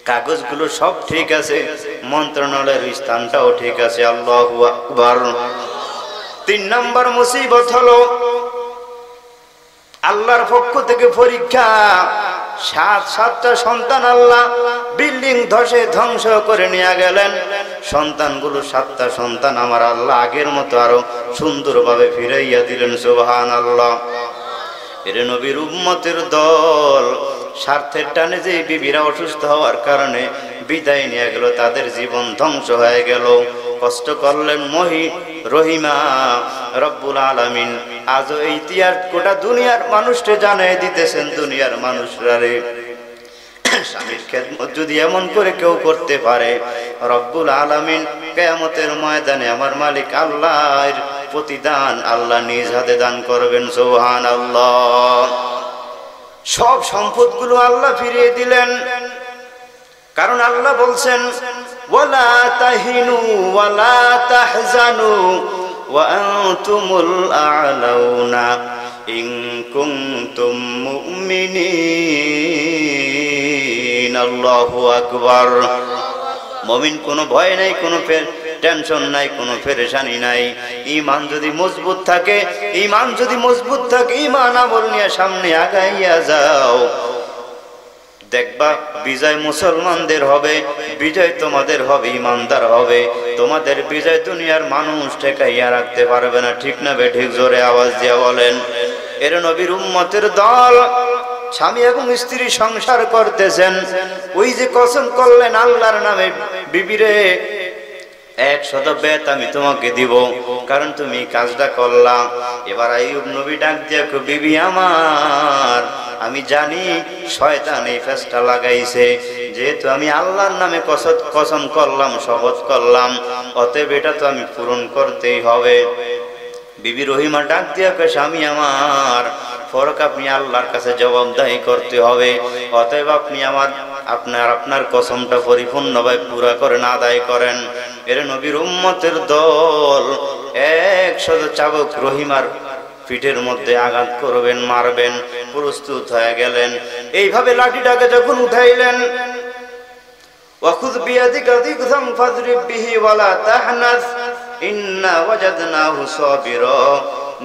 কাগজগুলো সব ঠিক আছে, মন্ত্রণালয়ের স্থানটাও ঠিক আছে। আল্লাহু আকবার। 3 নাম্বার মুসিবত হলো আল্লাহর পক্ষ থেকে পরীক্ষা। 7টা সন্তান আল্লাহ বিল্ডিং ধসে ধ্বংস করে নিয়ে গেলেন। সন্তানগুলো 7টা সন্তান আমার আল্লাহ আগের মতো আরো সুন্দরভাবে ফিরাইয়া দিলেন। সুবহানাল্লাহ। এর নবীর উম্মতের দল স্বার্থের টানে যে বিবিরা অসুস্থ হওয়ার কারণে বিদায় নিয়ে গেল, তাদের জীবন ধ্বংস হয়ে গেল। কষ্ট করলেন রহিমা। রব্বুল আলামিন আজও এই ইতিহাস গোটা দুনিয়ার মানুষকে জানিয়ে দিতেছেন, দুনিয়ার মানুষরা রে, স্বামীর খেদমত যদি এমন করে কেউ করতে পারে, রব্বুল আলামিন কিয়ামতের ময়দানে আমার মালিক আল্লাহর প্রতিদান আল্লাহ নিজ হাতে দান করবেন। সুবহানাল্লাহ। সব সম্পদগুলো আল্লাহ ফিরিয়ে দিলেন, কারণ আল্লাহ বলছেন ওয়ালা তাহিনু ওয়ালা তাহজানু ওয়া আনতুমুল আ'লাউনা ইন কুনতুম মুমিনিন। আল্লাহু আকবার। মুমিন কোনো ভয় নাই, কোনো টেনশন নাই, কোনো পেরেশানি নাই। ঈমান যদি মজবুত থাকে, ঈমান যদি মজবুত থাকে, ঈমান আমল নিয়ে সামনে আগাইয়া যাও, দেখবা বিজয় মুসলমানদের হবে, বিজয় তোমাদের হবে, ইমানদার হবে। তোমাদের বিজয় দুনিয়ার মানুষ ঠেকাইয়া রাখতে পারবে না। ঠিক না বে ঠিক? জোরে আওয়াজ দিয়া বলেন। এর নবীর উম্মতের দল, স্বামী এবং স্ত্রী সংসার করতেছেন, ওই যে কসম করলেন আল্লাহর নামে, বিবিরে 100 বেত আমি তোমাকে দিব, কারণ তুমি কাজটা করলা। এবার আইয়ুব নবী ডাক দিয়ে কই, বিবি আমার, আমি জানি শয়তান এই ফেসটা লাগাইছে, যেহেতু আমি আল্লাহর নামে কসম করলাম, শপথ করলাম, অতএব এটা তো আমি পূরণ করতেই হবে। বিবি রহিমা ডাক দিয়ে কই, স্বামী আমার, ফরক আপনি আল্লাহর কাছে জবাবদাহি করতে হবে, অতএব আপনি আপনার কসমটা পরিপূর্ণভাবে পুরা করেন, আদায় করেন। এর নবীর উম্মতের দল 100 চাবুক রহিমার পিঠের মধ্যে আঘাত করবেন, মারবেন, প্রস্তুত হয়ে গেলেন। এইভাবে লাঠিটাকে যখন উঠাইলেন, ওয়াখুয বিয়াদিকা যিগজাম ফাযরিব বিহি ওয়ালা তাহনাস ইন্না ওয়াজাদনাহু সাবিরা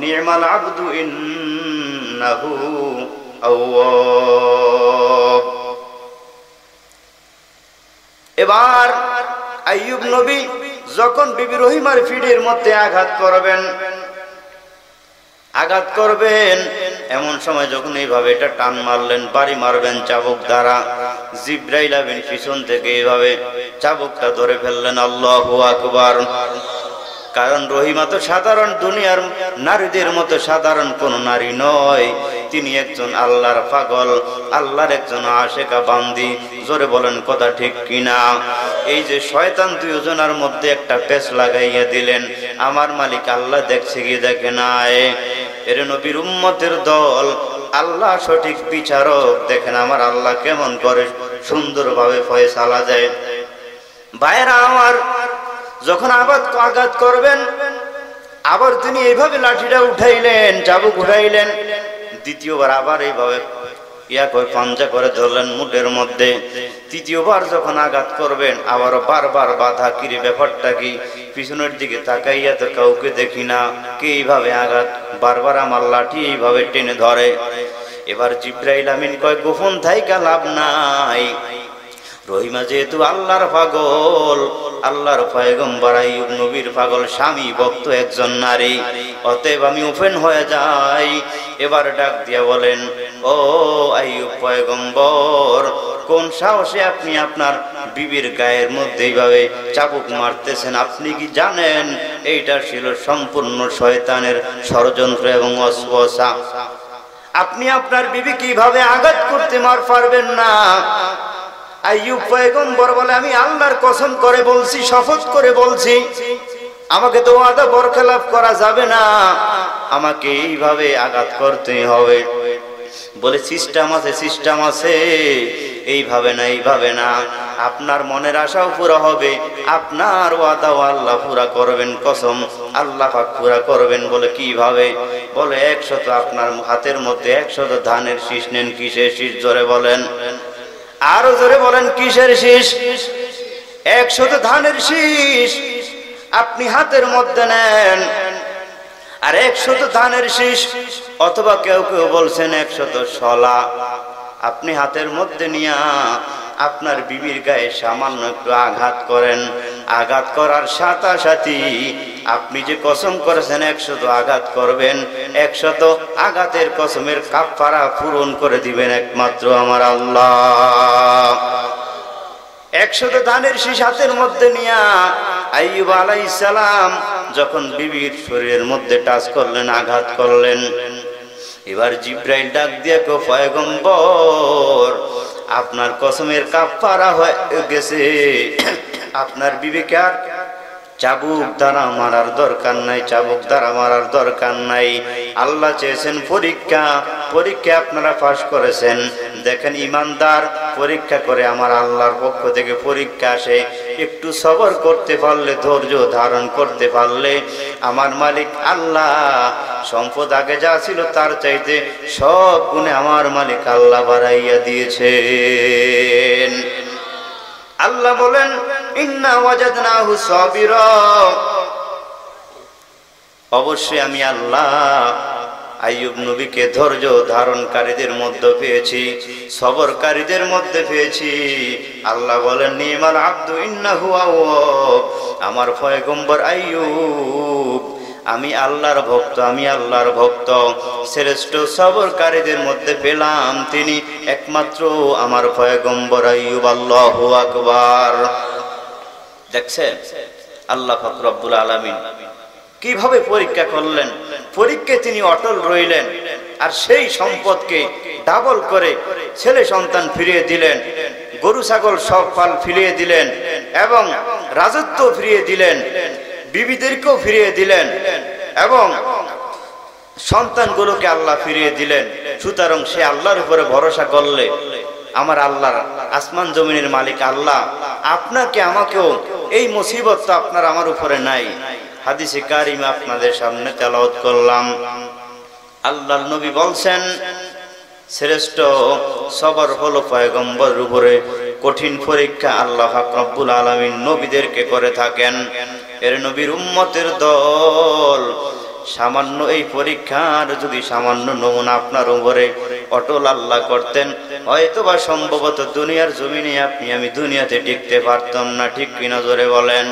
নি'মাল আবদু ইন্নাহু আওয়াব। এবার আইয়ুব নবী যখন বিবি রহিমার পিঠের মধ্যে আঘাত করবেন, এমন সময় যখন এইভাবে এটা টান মারলেন, বাড়ি মারবেন চাবুক দ্বারা, জিবরাইল আমিন পিছন থেকে এইভাবে চাবুকটা ধরে ফেললেন। আল্লাহু আকবার। কারণ রহিমা তো সাধারণ দুনিয়ার নারীদের মতো সাধারণ কোন নারী নয়, তিনি একজন আল্লাহর পাগল, আল্লাহর একজন আশেকা বান্দি। জোরে বলেন কথা ঠিক কিনা? এই যে শয়তান দুইজনের মধ্যে একটা পেচ লাগাইয়া দিলেন, আমার মালিক আল্লাহ দেখছে কি দেখে নাই? এর নবীর উম্মতের দল, আল্লাহ সঠিক বিচারক। দেখেন আমার আল্লাহ কেমন করে সুন্দরভাবে ফয়সালা দেয়। ভাইরা আমার, যখন আঘাত করবেন, আবার তিনি এইভাবে লাঠিটা উঠাইলেন, চাবুক উঠাইলেন, দ্বিতীয়বার আবার এইভাবে পাঞ্জা করে ধরলেন মুঠের মধ্যে। তৃতীয়বার যখন আঘাত করবেন, আবারও বারবার বাধা। কিরে ব্যাপারটা কি? পিছনের দিকে তাকাইয়া তো কাউকে দেখি না, কে এইভাবে আঘাত? বারবার আমার লাঠি এইভাবে টেনে ধরে। এবার জিবরাইল আমিন কয়, গোপন থাইকা লাভ নাই, রহিমা যেহেতু আল্লাহর পাগল, আল্লাহর পয়গম্বর আইয়ুব নবীর পাগল স্বামী, ভক্ত একজন নারী, অতএব আমি ওপেন হয়ে যাই। এবার ডাক দিয়া বলেন, ও আইয়ুব পয়গম্বর, কোন সাহসে আপনি আপনার বিবির গায়ের মধ্যে এইভাবে চাবুক মারতেছেন? আপনি কি জানেন এইটা ছিল সম্পূর্ণ শয়তানের ষড়যন্ত্র এবং ওয়াসওয়াসা? আপনি আপনার বিবি কিভাবে আঘাত করতে পারবেন না? আইয়ুব পয়গম্বর বলে, আমি আল্লাহর কসম করে বলছি, শপথ করে বলছি, আমাকে তো ওয়াদা বরখেলাপ করা যাবে না, আমাকে এইভাবে আঘাত করতেই হবে। বলে, সিস্টেম আছে, এইভাবে না, আপনার মনের আশাও পুরা হবে, আপনার ওয়াদাও আল্লাহ পুরা করবেন, কসম আল্লাহ পাক পুরা করবেন। বলে কিভাবে? বলে 100 আপনার হাতের মধ্যে 100 ধানের শীষ নেন। কিসের শীষ? জোরে বলেন, আরো জোরে বলেন, কিসের শীষ? 100 ধানের শীষ আপনি হাতের মধ্যে নেন, আর 100 ধানের শীষ, অথবা কেউ বলছেন 100 শলা আপনি হাতের মধ্যে নিয়া আপনার বিবির গায়ে সামান্য একটু আঘাত করেন। আঘাত করার সাথে আপনি যে কসম করেছেন 100 আঘাত করবেন, 100 আঘাতের কসমের কাফারা পূরণ করে দিবেন একমাত্র আমার আল্লাহ। 100 ধানের শীষ হাতের মধ্যে নিয়া আইয়ুব আলাইহিস সালাম যখন বিবির শরীরের মধ্যে টাচ করলেন, আঘাত করলেন, এবার জিবরাইল ডাক দিয়ে কো, পয়গম্বর, আপনার কসমের কাফারা হয়ে গেছে, আপনার বিবিকে আর চাবুক দ্বারা মারার দরকার নাই, চাবুক দ্বারা মারার দরকার নাই। আল্লাহ চেয়েছেন পরীক্ষা, পরীক্ষা আপনারা পাশ করেছেন। দেখেন ইমানদার পরীক্ষা করে আমার আল্লাহর পক্ষ থেকে পরীক্ষা আসে, একটু সবর করতে পারলে, ধৈর্য ধারণ করতে পারলে আমার মালিক আল্লাহ সম্পদ আগে যা ছিল তার চাইতে সব গুণে আমার মালিক আল্লাহ বাড়াইয়া দিয়েছেন। আল্লাহ বলেন ইন্না ওয়াজাদনাহু সাবিরা, অবশ্যই আমি আল্লাহ আইয়ুব নবীকে ধৈর্য ধারণকারীদের মধ্যে পেয়েছি, সবরকারীদের মধ্যে পেয়েছি। আল্লাহ বলেন নিমাল আব্দু ইন্নাহু আওয়াব, আমার পয়গম্বর আইয়ুব আমি আল্লাহর ভক্ত, আমি আল্লাহর ভক্ত। শ্রেষ্ঠ সবরকারীদের মধ্যে পেলাম তিনি একমাত্র আমার পয়গম্বর আইয়ুব। আল্লাহু আকবার। দেখছেন আল্লাহ পাক রব্বুল আলামিন কিভাবে পরীক্ষা করলেন, পরীক্ষায় তিনি অটল রইলেন, আর সেই সম্পদকে ডাবল করে ছেলে সন্তান ফিরিয়ে দিলেন, গরু ছাগল সব ফাল ফিরিয়ে দিলেন, এবং রাজত্ব ফিরিয়ে দিলেন, বিবিদেরকেও ফিরিয়ে দিলেন, এবং সন্তানগুলোকে আল্লাহ ফিরিয়ে দিলেন। সুতরাং সে আল্লাহর উপরে ভরসা করলে আমার আল্লাহর আসমান জমিনের মালিক আল্লাহ আপনাকে আমাকেও এই মুসিবত তো আপনার আমার উপরে নাই। হাদিসে কারিমে আপনাদের সামনে তেলাওয়াত করলাম। আল্লাহর নবী বলছেন শ্রেষ্ঠ সবর হলো পয়গম্বরের উপরে। কঠিন পরীক্ষা আল্লাহ পাক রব্বুল আলামিন নবীদেরকে করে থাকেন। এর নবীর উম্মতের দল সামান্য এই পরীক্ষার যদি সামান্য নমুনা আপনার উপরে অটল আল্লাহ করতেন, হয়তোবা সম্ভবত দুনিয়ার জমিনে আপনি আমি দুনিয়াতে টিকতে পারতাম না। ঠিক কিনা জোরে বলেন।